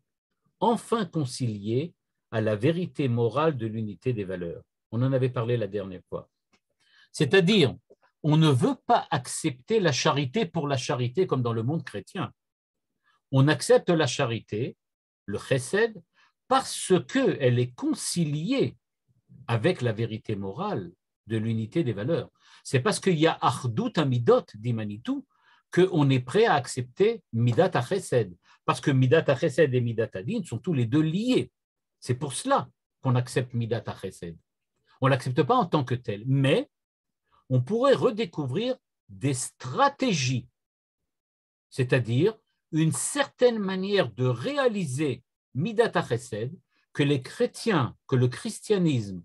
enfin conciliée à la vérité morale de l'unité des valeurs. On en avait parlé la dernière fois. C'est-à-dire, on ne veut pas accepter la charité pour la charité comme dans le monde chrétien. On accepte la charité, le chesed, parce qu'elle est conciliée avec la vérité morale de l'unité des valeurs. C'est parce qu'il y a Achdut Amidot, dit Manitou, qu'on est prêt à accepter Midat HaChesed, parce que Midat HaChesed et Midat HaDin sont tous les deux liés. C'est pour cela qu'on accepte Midat HaChesed. On ne l'accepte pas en tant que tel, mais on pourrait redécouvrir des stratégies, c'est-à-dire une certaine manière de réaliser Midat HaChesed que les chrétiens, que le christianisme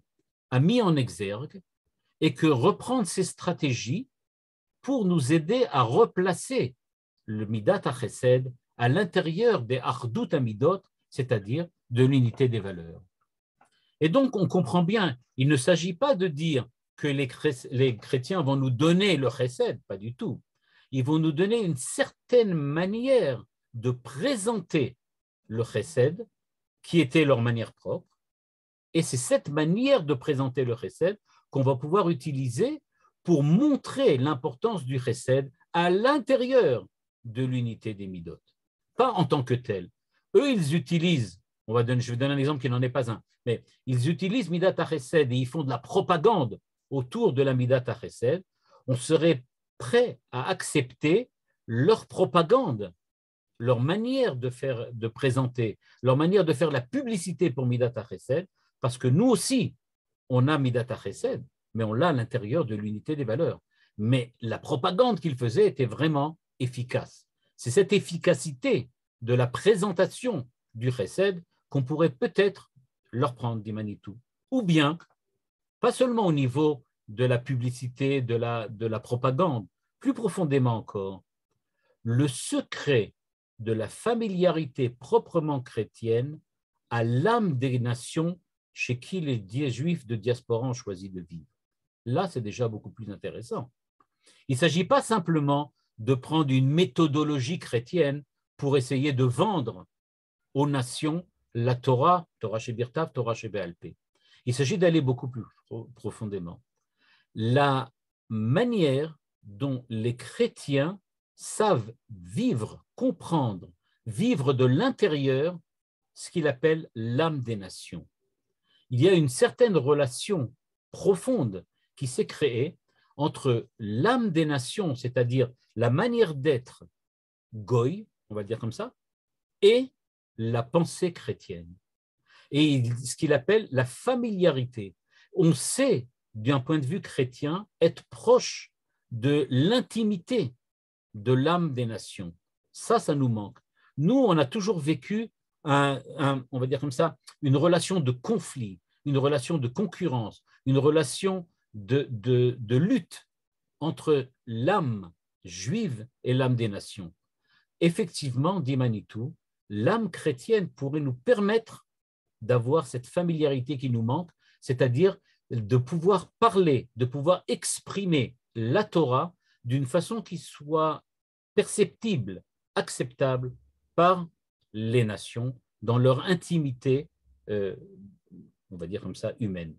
a mis en exergue, et que reprendre ces stratégies pour nous aider à replacer le Midat HaChesed à l'intérieur des Achdut HaMidot, c'est-à-dire de l'unité des valeurs. Et donc, on comprend bien, il ne s'agit pas de dire que les chrétiens vont nous donner le chesed, pas du tout. Ils vont nous donner une certaine manière de présenter le chesed, qui était leur manière propre, et c'est cette manière de présenter le chesed qu'on va pouvoir utiliser pour montrer l'importance du chesed à l'intérieur de l'unité des midot, pas en tant que tel. Eux, ils utilisent, je vais donner un exemple qui n'en est pas un, mais ils utilisent Midat HaChesed et ils font de la propagande autour de la Midat HaChesed. On serait prêt à accepter leur propagande, leur manière de présenter, leur manière de faire la publicité pour Midat HaChesed, parce que nous aussi, on a Midat HaChesed, mais on l'a à l'intérieur de l'unité des valeurs. Mais la propagande qu'ils faisaient était vraiment efficace. C'est cette efficacité de la présentation du Chesed qu'on pourrait peut-être leur prendre, dit Manitou. Ou bien, pas seulement au niveau de la publicité, de la propagande, plus profondément encore, le secret de la familiarité proprement chrétienne à l'âme des nations chez qui les juifs de diaspora ont choisi de vivre. Là, c'est déjà beaucoup plus intéressant. Il ne s'agit pas simplement de prendre une méthodologie chrétienne pour essayer de vendre aux nations la Torah, Torah chez Birtav, Torah chez Béalpé. Il s'agit d'aller beaucoup plus profondément. La manière dont les chrétiens savent vivre, comprendre, vivre de l'intérieur ce qu'il appelle l'âme des nations. Il y a une certaine relation profonde qui s'est créée entre l'âme des nations, c'est-à-dire la manière d'être goy, on va dire comme ça, et la pensée chrétienne. Et ce qu'il appelle la familiarité. On sait, d'un point de vue chrétien, être proche de l'intimité de l'âme des nations. Ça nous manque. Nous, on a toujours vécu, on va dire comme ça, une relation de conflit, une relation de concurrence, une relation de lutte entre l'âme juive et l'âme des nations. Effectivement, dit Manitou, l'âme chrétienne pourrait nous permettre d'avoir cette familiarité qui nous manque, c'est-à-dire de pouvoir parler, de pouvoir exprimer la Torah d'une façon qui soit perceptible, acceptable par les nations dans leur intimité, on va dire comme ça, humaine.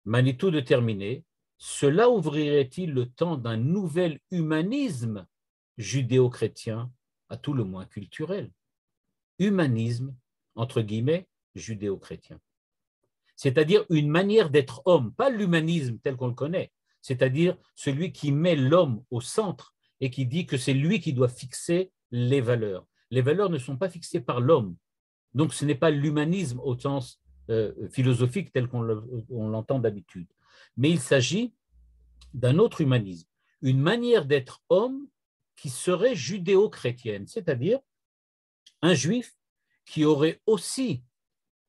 Manitou de terminer, cela ouvrirait-il le temps d'un nouvel humanisme judéo-chrétien, à tout le moins culturel? Humanisme, entre guillemets, judéo-chrétien. C'est-à-dire une manière d'être homme, pas l'humanisme tel qu'on le connaît, c'est-à-dire celui qui met l'homme au centre et qui dit que c'est lui qui doit fixer les valeurs. Les valeurs ne sont pas fixées par l'homme. Donc ce n'est pas l'humanisme au sens philosophique tel qu'on l'entend d'habitude. Mais il s'agit d'un autre humanisme, une manière d'être homme qui serait judéo-chrétienne, c'est-à-dire un juif qui aurait aussi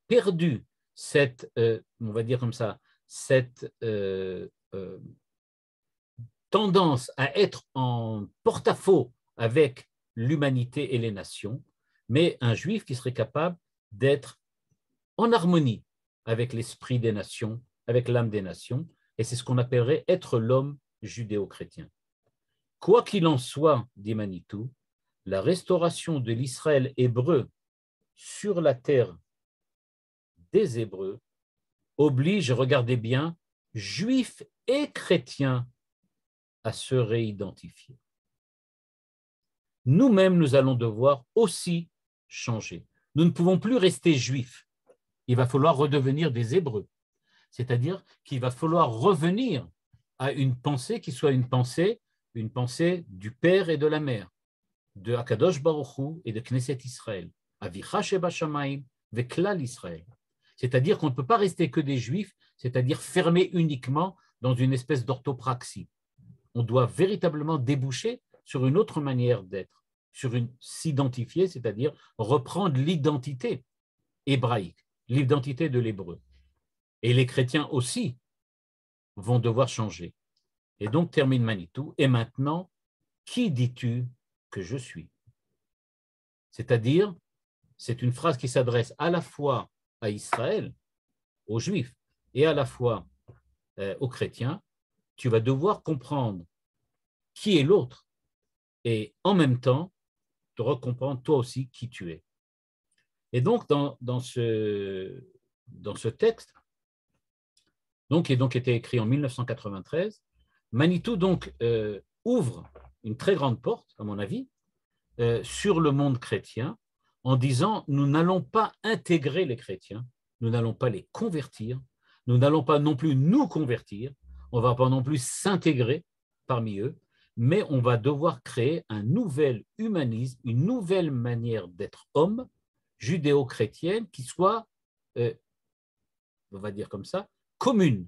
perdu cette, on va dire comme ça, cette tendance à être en porte-à-faux avec l'humanité et les nations, mais un juif qui serait capable d'être en harmonie avec l'esprit des nations, avec l'âme des nations, et c'est ce qu'on appellerait être l'homme judéo-chrétien. Quoi qu'il en soit, dit Manitou, la restauration de l'Israël hébreu sur la terre des Hébreux oblige, regardez bien, juifs et chrétiens à se réidentifier. Nous-mêmes, nous allons devoir aussi changer. Nous ne pouvons plus rester juifs. Il va falloir redevenir des Hébreux. C'est-à-dire qu'il va falloir revenir à une pensée qui soit une pensée du Père et de la Mère, de Akadosh Baruch Hu et de Knesset Israël, Avicha Sheba Shamayim, Veklal Israël. C'est-à-dire qu'on ne peut pas rester que des juifs, c'est-à-dire fermés uniquement dans une espèce d'orthopraxie. On doit véritablement déboucher sur une autre manière d'être, s'identifier, c'est-à-dire reprendre l'identité hébraïque, l'identité de l'hébreu. Et les chrétiens aussi vont devoir changer. Et donc termine Manitou. Et maintenant, qui dis-tu que je suis? C'est-à-dire, c'est une phrase qui s'adresse à la fois à Israël, aux Juifs, et à la fois aux chrétiens. Tu vas devoir comprendre qui est l'autre et en même temps te recomprendre toi aussi qui tu es. Et donc, dans ce texte, qui a été écrit en 1993, Manitou donc ouvre une très grande porte, à mon avis, sur le monde chrétien, en disant nous n'allons pas intégrer les chrétiens, nous n'allons pas les convertir, nous n'allons pas non plus nous convertir, on ne va pas non plus s'intégrer parmi eux, mais on va devoir créer un nouvel humanisme, une nouvelle manière d'être homme, judéo-chrétienne, qui soit, on va dire comme ça, commune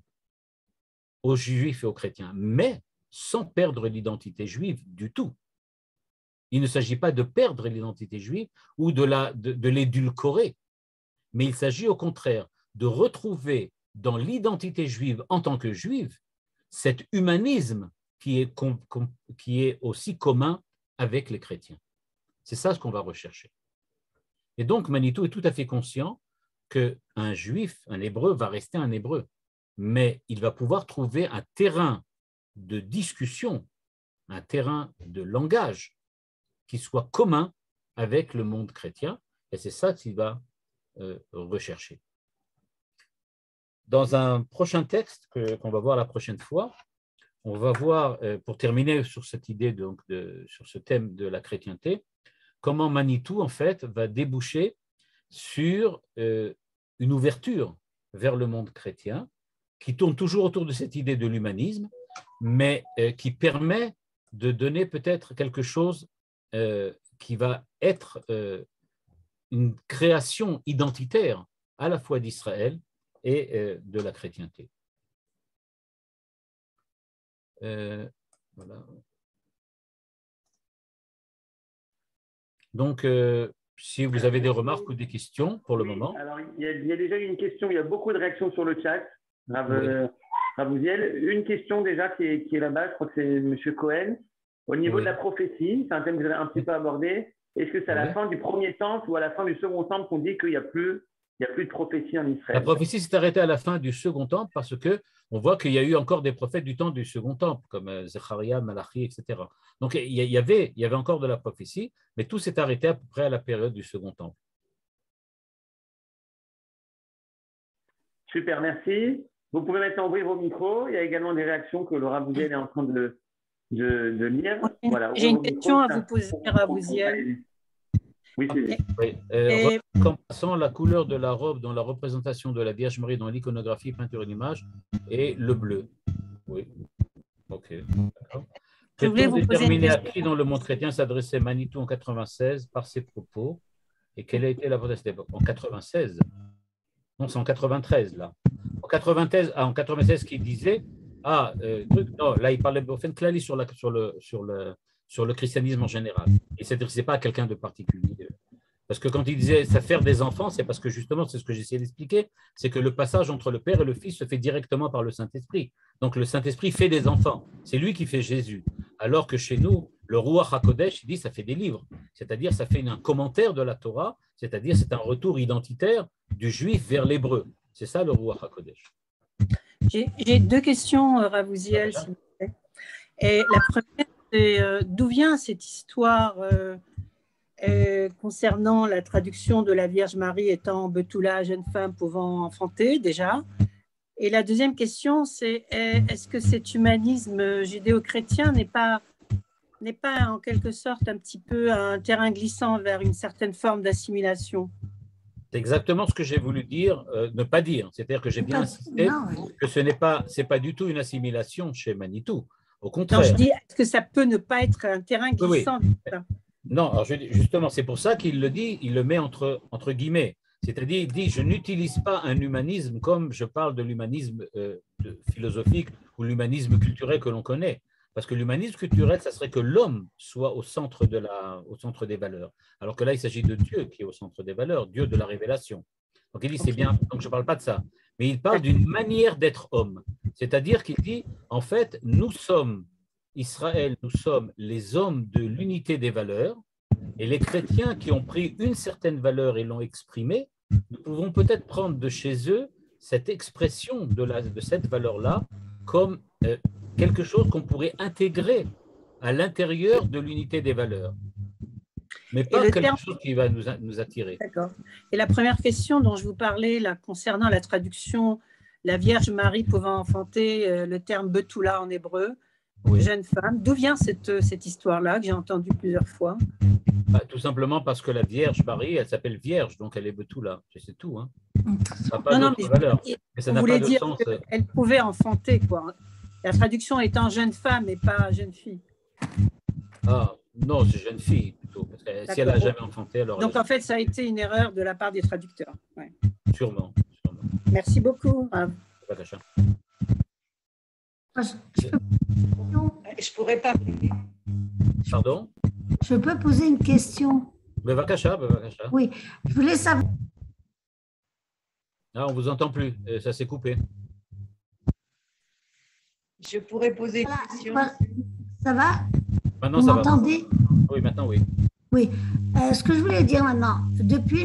aux juifs et aux chrétiens, mais sans perdre l'identité juive du tout. Il ne s'agit pas de perdre l'identité juive ou de l'édulcorer, mais il s'agit au contraire de retrouver dans l'identité juive en tant que juive cet humanisme qui est aussi commun avec les chrétiens. C'est ça ce qu'on va rechercher. Et donc Manitou est tout à fait conscient qu'un juif, un hébreu, va rester un hébreu, mais il va pouvoir trouver un terrain de discussion, un terrain de langage qui soit commun avec le monde chrétien, et c'est ça qu'il va rechercher. Dans un prochain texte qu'on va voir la prochaine fois, on va voir, pour terminer sur cette idée, sur ce thème de la chrétienté, comment Manitou, en fait, va déboucher sur une ouverture vers le monde chrétien, qui tourne toujours autour de cette idée de l'humanisme, mais qui permet de donner peut-être quelque chose qui va être une création identitaire à la fois d'Israël et de la chrétienté. Voilà. Donc, si vous avez des remarques ou des questions pour le moment. Alors, il y a déjà une question, il y a beaucoup de réactions sur le chat. Ravouziel, une question déjà qui est là-bas, je crois que c'est M. Cohen. Au niveau de la prophétie, c'est un thème que vous avez un petit peu abordé. Est-ce que c'est à la fin du premier temple ou à la fin du second temple qu'on dit qu'il n'y a plus de prophétie en Israël? La prophétie s'est arrêtée à la fin du second temple parce qu'on voit qu'il y a eu encore des prophètes du temps du second temple, comme Zecharia, Malachi, etc. Donc il y avait encore de la prophétie, mais tout s'est arrêté à peu près à la période du second temple. Super, merci. Vous pouvez maintenant ouvrir vos micros. Il y a également des réactions que Laura Bouziel est en train de lire. Voilà, j'ai une question à vous poser, Ravouziel. Oui, Commençons la couleur de la robe dans la représentation de la Vierge Marie dans l'iconographie, peinture et l'image, et le bleu. Oui, ok. Peut-on déterminer à qui dans le monde chrétien s'adressait Manitou en 96 par ses propos et quelle a été la proteste d'époque? En 96? Non, c'est en 93 là. En 96, qui disait non, là il parlait sur le christianisme en général. Il ne s'adressait pas à quelqu'un de particulier. Parce que quand il disait ça faire des enfants, c'est parce que justement, c'est ce que j'essayais d'expliquer, c'est que le passage entre le Père et le Fils se fait directement par le Saint-Esprit. Donc le Saint-Esprit fait des enfants. C'est lui qui fait Jésus. Alors que chez nous, le Ruach HaKodesh, il dit ça fait des livres. C'est-à-dire ça fait un commentaire de la Torah, c'est-à-dire c'est un retour identitaire du juif vers l'hébreu. C'est ça le Ruach HaKodesh. J'ai deux questions, Ravouziel, s'il vous plaît. Et la première, c'est d'où vient cette histoire concernant la traduction de la Vierge Marie étant Betula, jeune femme pouvant enfanter déjà. Et la deuxième question, c'est est-ce que cet humanisme judéo-chrétien n'est pas en quelque sorte un petit peu un terrain glissant vers une certaine forme d'assimilation? C'est exactement ce que j'ai voulu dire, ne pas dire. C'est-à-dire que j'ai bien insisté que c'est pas du tout une assimilation chez Manitou. Au contraire. Non, je dis, est-ce que ça peut ne pas être un terrain glissant? Oui. Non, alors justement, c'est pour ça qu'il le dit, il le met entre guillemets. C'est-à-dire, il dit, je n'utilise pas un humanisme comme je parle de l'humanisme philosophique ou l'humanisme culturel que l'on connaît. Parce que l'humanisme culturel, ça serait que l'homme soit au centre des valeurs. Alors que là, il s'agit de Dieu qui est au centre des valeurs, Dieu de la révélation. Donc il dit, c'est bien, donc je ne parle pas de ça. Mais il parle d'une manière d'être homme. C'est-à-dire qu'il dit, en fait, nous sommes, Israël, nous sommes les hommes de l'unité des valeurs, et les chrétiens qui ont pris une certaine valeur et l'ont exprimée, nous pouvons peut-être prendre de chez eux cette expression de cette valeur-là comme quelque chose qu'on pourrait intégrer à l'intérieur de l'unité des valeurs. Mais pas quelque chose qui va nous attirer. D'accord. Et la première question dont je vous parlais là, concernant la traduction, la Vierge Marie pouvant enfanter, le terme Betula en hébreu, oui. Jeune femme, d'où vient cette histoire-là que j'ai entendue plusieurs fois? Tout simplement parce que la Vierge Marie, elle s'appelle Vierge, donc elle est Betula, c'est tout. Hein. Ça n'a pas d'autre valeur. Mais ça n'a pas de sens. Elle pouvait enfanter, quoi. La traduction étant jeune femme et pas jeune fille. Ah, non, c'est jeune fille plutôt. Parce que si elle n'a jamais enfanté, alors. Donc en fait, ça a été une erreur de la part des traducteurs. Ouais. Sûrement. Merci beaucoup. Je pourrais pas. Pardon? Je peux poser une question? Bevakasha. Oui, je voulais savoir. Ah, on ne vous entend plus, ça s'est coupé. Je pourrais poser une question. Ça va? Maintenant, vous ça m'entendez? Va. Oui, maintenant, oui. Oui. Ce que je voulais dire maintenant, depuis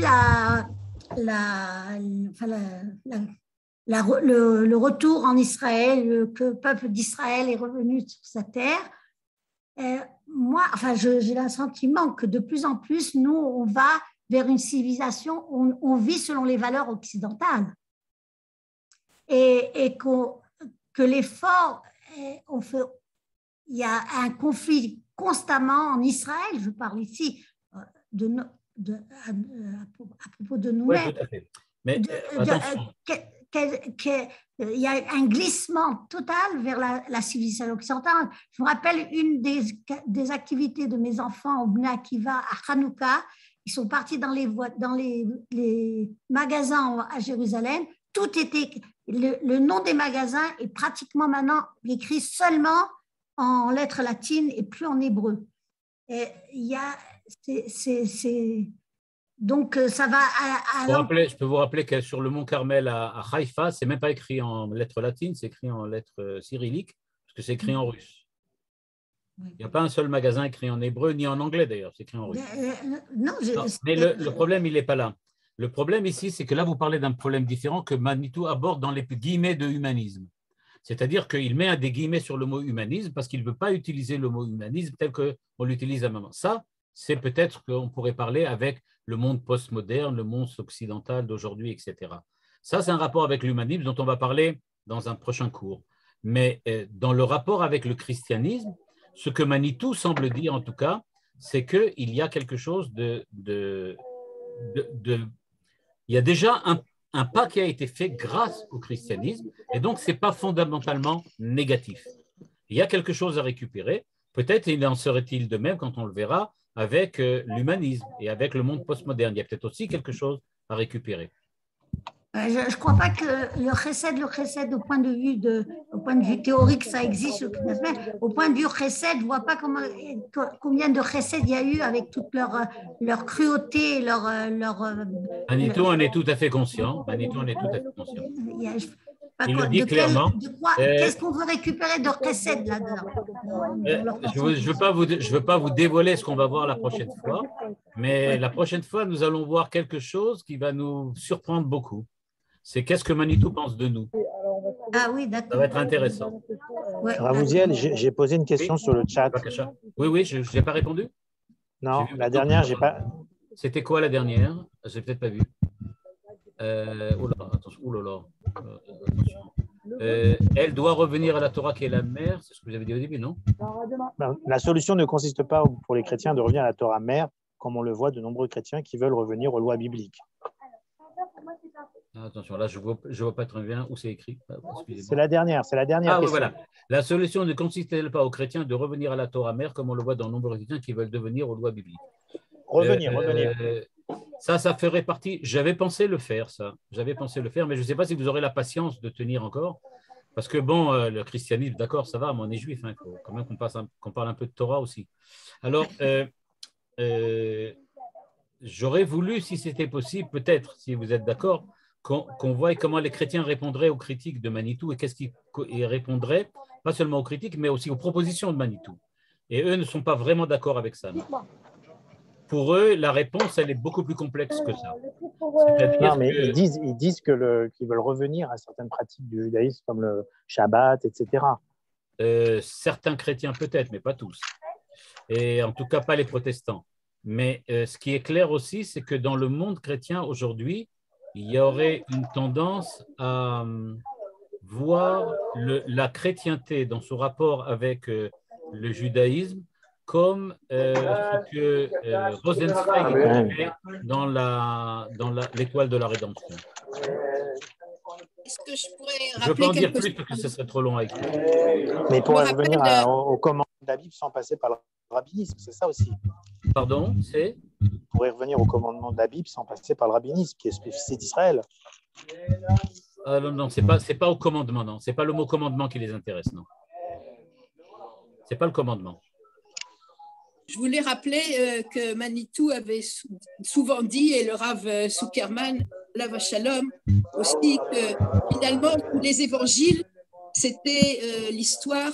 le retour en Israël, que le peuple d'Israël est revenu sur sa terre, moi, j'ai le sentiment que de plus en plus, nous, on va vers une civilisation, on vit selon les valeurs occidentales. Et que l'effort, il y a un conflit constamment en Israël, je parle ici à propos de nous-mêmes. Oui, tout à fait. Mais il y a un glissement total vers la civilisation occidentale. Je me rappelle une des activités de mes enfants au Bnei Akiva à Hanouka. Ils sont partis dans les magasins à Jérusalem. Tout était, le nom des magasins est pratiquement maintenant écrit seulement en lettres latines et plus en hébreu. Et il y a, donc, ça va je peux vous rappeler que sur le mont Carmel à Haïfa, ce n'est même pas écrit en lettres latines, c'est écrit en lettres cyrilliques, parce que c'est écrit en russe. Il n'y a pas un seul magasin écrit en hébreu, ni en anglais d'ailleurs, c'est écrit en russe. Mais le problème, il n'est pas là. Le problème ici, c'est que là, vous parlez d'un problème différent que Manitou aborde dans les guillemets de humanisme. C'est-à-dire qu'il met des guillemets sur le mot humanisme parce qu'il ne veut pas utiliser le mot humanisme tel qu'on l'utilise à un moment. Ça, c'est peut-être qu'on pourrait parler avec le monde postmoderne, le monde occidental d'aujourd'hui, etc. Ça, c'est un rapport avec l'humanisme dont on va parler dans un prochain cours. Mais dans le rapport avec le christianisme, ce que Manitou semble dire en tout cas, c'est qu'il y a quelque chose il y a déjà un pas qui a été fait grâce au christianisme, et donc ce n'est pas fondamentalement négatif. Il y a quelque chose à récupérer. Peut-être il en serait-il de même quand on le verra avec l'humanisme et avec le monde postmoderne. Il y a peut-être aussi quelque chose à récupérer. Je ne crois pas que le chesed au point de vue théorique, ça existe. Au point de vue chesed, je ne vois pas combien de chesed il y a eu avec toute leur cruauté, leur Manitou en est tout à fait conscient. Il le dit clairement. Qu'est-ce qu'on veut récupérer de chesed là-dedans? Je veux pas vous dévoiler ce qu'on va voir la prochaine fois, mais la prochaine fois, nous allons voir quelque chose qui va nous surprendre beaucoup. C'est qu'est-ce que Manitou pense de nous. Ah oui, d'accord. Ça va être intéressant. Ouais, Ravouziel, j'ai posé une question sur le chat. Oui, je n'ai pas répondu. Non, la dernière, j'ai pas. C'était quoi la dernière? Je n'ai peut-être pas vu. Attention. Elle doit revenir à la Torah qui est la mère, c'est ce que vous avez dit au début, non? La solution ne consiste pas pour les chrétiens de revenir à la Torah mère, comme on le voit de nombreux chrétiens qui veulent revenir aux lois bibliques. Attention, là, je vois pas très bien où c'est écrit. C'est la dernière question. Oui, voilà. La solution ne consiste-t-elle pas aux chrétiens de revenir à la Torah mère, comme on le voit dans nombreux chrétiens qui veulent devenir aux lois bibliques? Revenir. Ça ferait partie. J'avais pensé le faire, ça. J'avais pensé le faire, mais je ne sais pas si vous aurez la patience de tenir encore. Parce que, bon, le christianisme, d'accord, ça va, mais on est juif. Il faut quand même qu'on parle un peu de Torah aussi. Alors, j'aurais voulu, si c'était possible, peut-être, si vous êtes d'accord, qu'on voie comment les chrétiens répondraient aux critiques de Manitou et qu'est-ce qu'ils répondraient, pas seulement aux critiques, mais aussi aux propositions de Manitou. Et eux ne sont pas vraiment d'accord avec ça. Pour eux, la réponse, elle est beaucoup plus complexe que ça. Non, mais ils disent qu'ils veulent revenir à certaines pratiques du judaïsme, comme le Shabbat, etc. Certains chrétiens peut-être, mais pas tous. Et en tout cas, pas les protestants. Mais ce qui est clair aussi, c'est que dans le monde chrétien aujourd'hui, il y aurait une tendance à voir la chrétienté dans son rapport avec le judaïsme comme ce que Rosenzweig fait dans l'Étoile de la Rédemption. Est-ce que je pourrais Je ne veux pas rappeler en dire quelque plus chose? parce que ce serait trop long à expliquer. Mais il pourrait revenir au commandement de la Bible sans passer par le rabbinisme, c'est ça aussi. Pardon, c'est Il pourrait revenir au commandement de la Bible sans passer par le rabbinisme, qui est spécificité d'Israël. Non, c'est pas au commandement, non. C'est pas le mot commandement qui les intéresse, non. C'est pas le commandement. Je voulais rappeler que Manitou avait souvent dit, et le Rav Zuckerman, Lava Shalom, aussi, que finalement, tous les évangiles, c'était l'histoire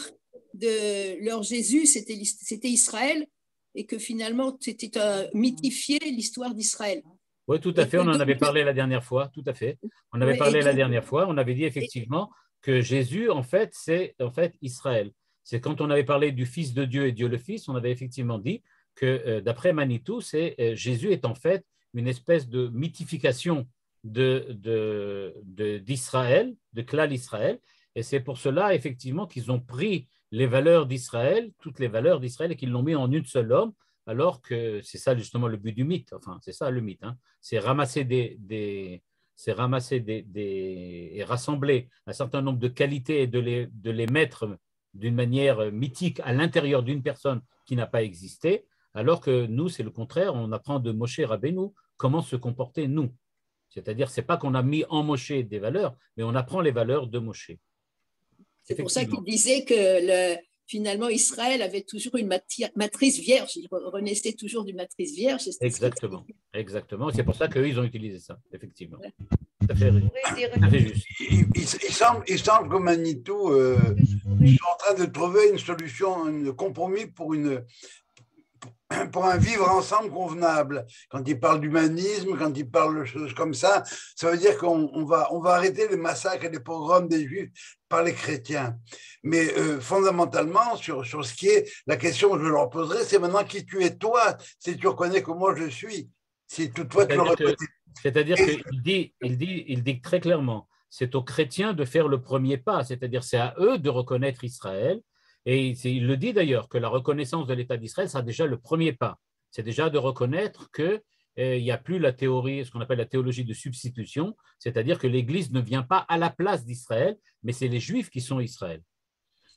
de leur Jésus, c'était Israël, et que finalement, c'était mythifier l'histoire d'Israël. Oui, tout à fait. On en avait parlé la dernière fois. Tout à fait. On avait parlé la dernière fois. On avait dit effectivement que Jésus, en fait, c'est Israël. C'est quand on avait parlé du Fils de Dieu et Dieu le Fils, on avait effectivement dit que d'après Manitou, Jésus est en fait une espèce de mythification d'Israël, de Klal Israël. Et c'est pour cela, effectivement, qu'ils ont pris les valeurs d'Israël, toutes les valeurs d'Israël, et qu'ils l'ont mis en une seule homme, alors que c'est ça justement le but du mythe. Enfin, c'est ça le mythe. Hein. C'est ramasser et rassembler un certain nombre de qualités et de les mettre d'une manière mythique à l'intérieur d'une personne qui n'a pas existé, alors que nous, c'est le contraire, on apprend de Moshe Rabbeinu comment se comporter nous. C'est-à-dire, ce n'est pas qu'on a mis en Moshe des valeurs, mais on apprend les valeurs de Moshe. C'est pour ça qu'il disait que finalement, Israël avait toujours une matrice vierge, il renaissait toujours d'une matrice vierge. Exactement, exactement. C'est pour ça qu'eux, ils ont utilisé ça, effectivement. Ouais. Ça fait juste. Il semble que Manitou sont en train de trouver une solution, un compromis pour un vivre ensemble convenable. Quand il parle d'humanisme, quand il parle de choses comme ça veut dire qu'on va arrêter les massacres et les pogroms des Juifs par les chrétiens. Mais fondamentalement, sur ce qui est la question que je leur poserai, c'est maintenant qui tu es toi, si tu reconnais que moi je suis, si toutefois tu le reconnais. C'est-à-dire qu'il dit très clairement, c'est aux chrétiens de faire le premier pas, c'est-à-dire c'est à eux de reconnaître Israël. Et il le dit d'ailleurs, que la reconnaissance de l'État d'Israël sera déjà le premier pas. C'est déjà de reconnaître qu'il n'y a plus la théorie, ce qu'on appelle la théologie de substitution, c'est-à-dire que l'Église ne vient pas à la place d'Israël, mais c'est les Juifs qui sont Israël.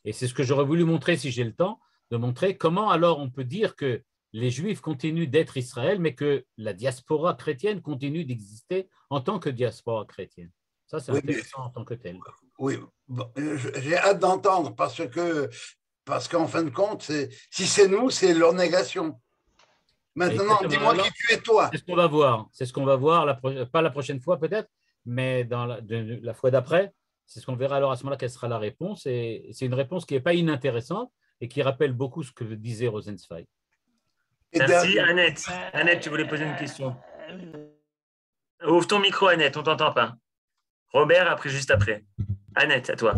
Et c'est ce que j'aurais voulu montrer, si j'ai le temps, de montrer comment alors on peut dire que les Juifs continuent d'être Israël, mais que la diaspora chrétienne continue d'exister en tant que diaspora chrétienne. Ça, c'est intéressant en tant que tel. Oui, j'ai hâte d'entendre parce qu'en fin de compte, si c'est nous, c'est leur négation. Maintenant, dis-moi qui tu es toi. C'est ce qu'on va voir. C'est ce qu'on va voir, pas la prochaine fois peut-être, mais dans la fois d'après. C'est ce qu'on verra alors à ce moment-là quelle sera la réponse. Et c'est une réponse qui n'est pas inintéressante et qui rappelle beaucoup ce que disait Rosenzweig. Merci. Annette. Annette, tu voulais poser une question. Ouvre ton micro, Annette, on ne t'entend pas. Robert, après, juste après. Annette, à toi.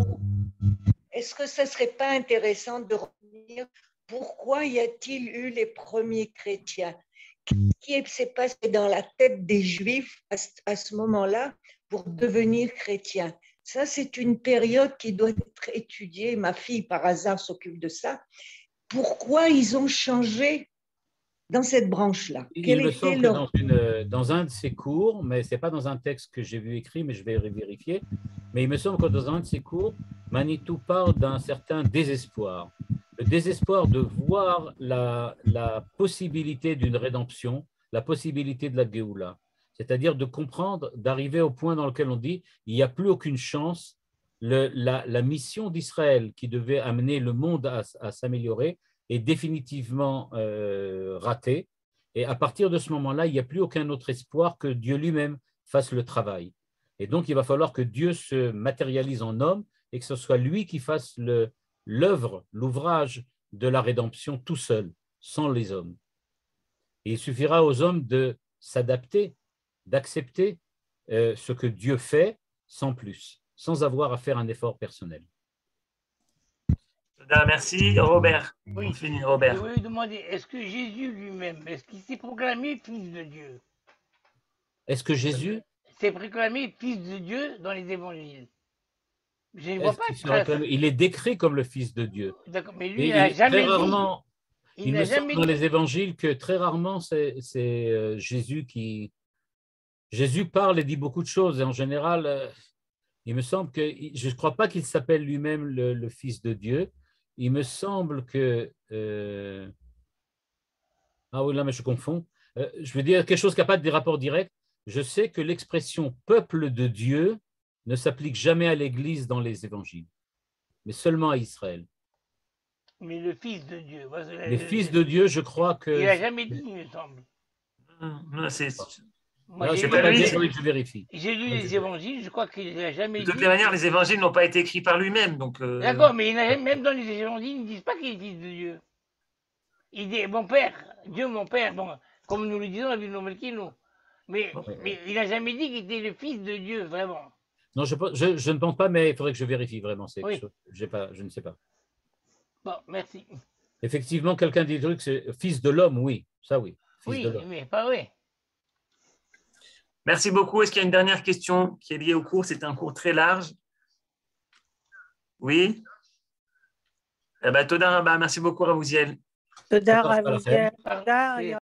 Est-ce que ce ne serait pas intéressant de revenir pourquoi y a-t-il eu les premiers chrétiens? Qu'est-ce qui s'est passé dans la tête des Juifs à ce moment-là pour devenir chrétiens? Ça, c'est une période qui doit être étudiée. Ma fille, par hasard, s'occupe de ça. Pourquoi ils ont changé dans cette branche-là? Il me semble que dans un de ses cours, mais ce n'est pas dans un texte que j'ai vu écrit, mais je vais vérifier, mais il me semble que dans un de ses cours, Manitou parle d'un certain désespoir. Le désespoir de voir la possibilité d'une rédemption, la possibilité de la Géoula. c'est-à-dire de comprendre, d'arriver au point dans lequel on dit il n'y a plus aucune chance, la mission d'Israël qui devait amener le monde à s'améliorer est définitivement ratée. Et à partir de ce moment-là, il n'y a plus aucun autre espoir que Dieu lui-même fasse le travail. Et donc, il va falloir que Dieu se matérialise en homme et que ce soit lui qui fasse l'œuvre, l'ouvrage de la rédemption tout seul, sans les hommes. Et il suffira aux hommes de s'adapter, d'accepter ce que Dieu fait sans plus, sans avoir à faire un effort personnel. Merci. Robert. Oui. On finit, Robert. Je voulais demander, est-ce que Jésus lui-même, est-ce qu'il s'est proclamé fils de Dieu? Est-ce que Jésus s'est proclamé fils de Dieu dans les évangiles? Je ne vois pas. Il est décrit comme le fils de Dieu. D'accord, mais lui, il n'a jamais dit. Rarement, il me semble dans les évangiles que très rarement c'est Jésus qui. Jésus parle et dit beaucoup de choses. Et en général, il me semble que. Je ne crois pas qu'il s'appelle lui-même le fils de Dieu. Il me semble que. Ah oui, là, mais je confonds. Je veux dire quelque chose qui n'a pas de rapport direct. Je sais que l'expression peuple de Dieu ne s'applique jamais à l'Église dans les évangiles, mais seulement à Israël. Mais le Fils de Dieu. Les fils de Dieu, je crois que. Il n'a jamais dit, il me semble. Non, c'est. Moi, c'est pas lui. Je vérifie. J'ai lu les évangiles, je crois qu'il n'a jamais dit. De toutes les manières, les évangiles n'ont pas été écrits par lui-même. D'accord, mais même dans les évangiles, ils ne disent pas qu'il est fils de Dieu. Il dit mon père, Dieu mon père, bon, comme nous le disons à Vilno Melkino. Mais il n'a jamais dit qu'il était le fils de Dieu, vraiment. Non, je ne pense pas, mais il faudrait que je vérifie vraiment. Oui. Je ne sais pas. Bon, merci. Effectivement, quelqu'un dit que c'est fils de l'homme, oui. Ça, oui. Oui, mais pas oui. Merci beaucoup. Est-ce qu'il y a une dernière question qui est liée au cours? C'est un cours très large. Oui. Toda Rabba, merci beaucoup, Ravouziel. Toda Ravouziel.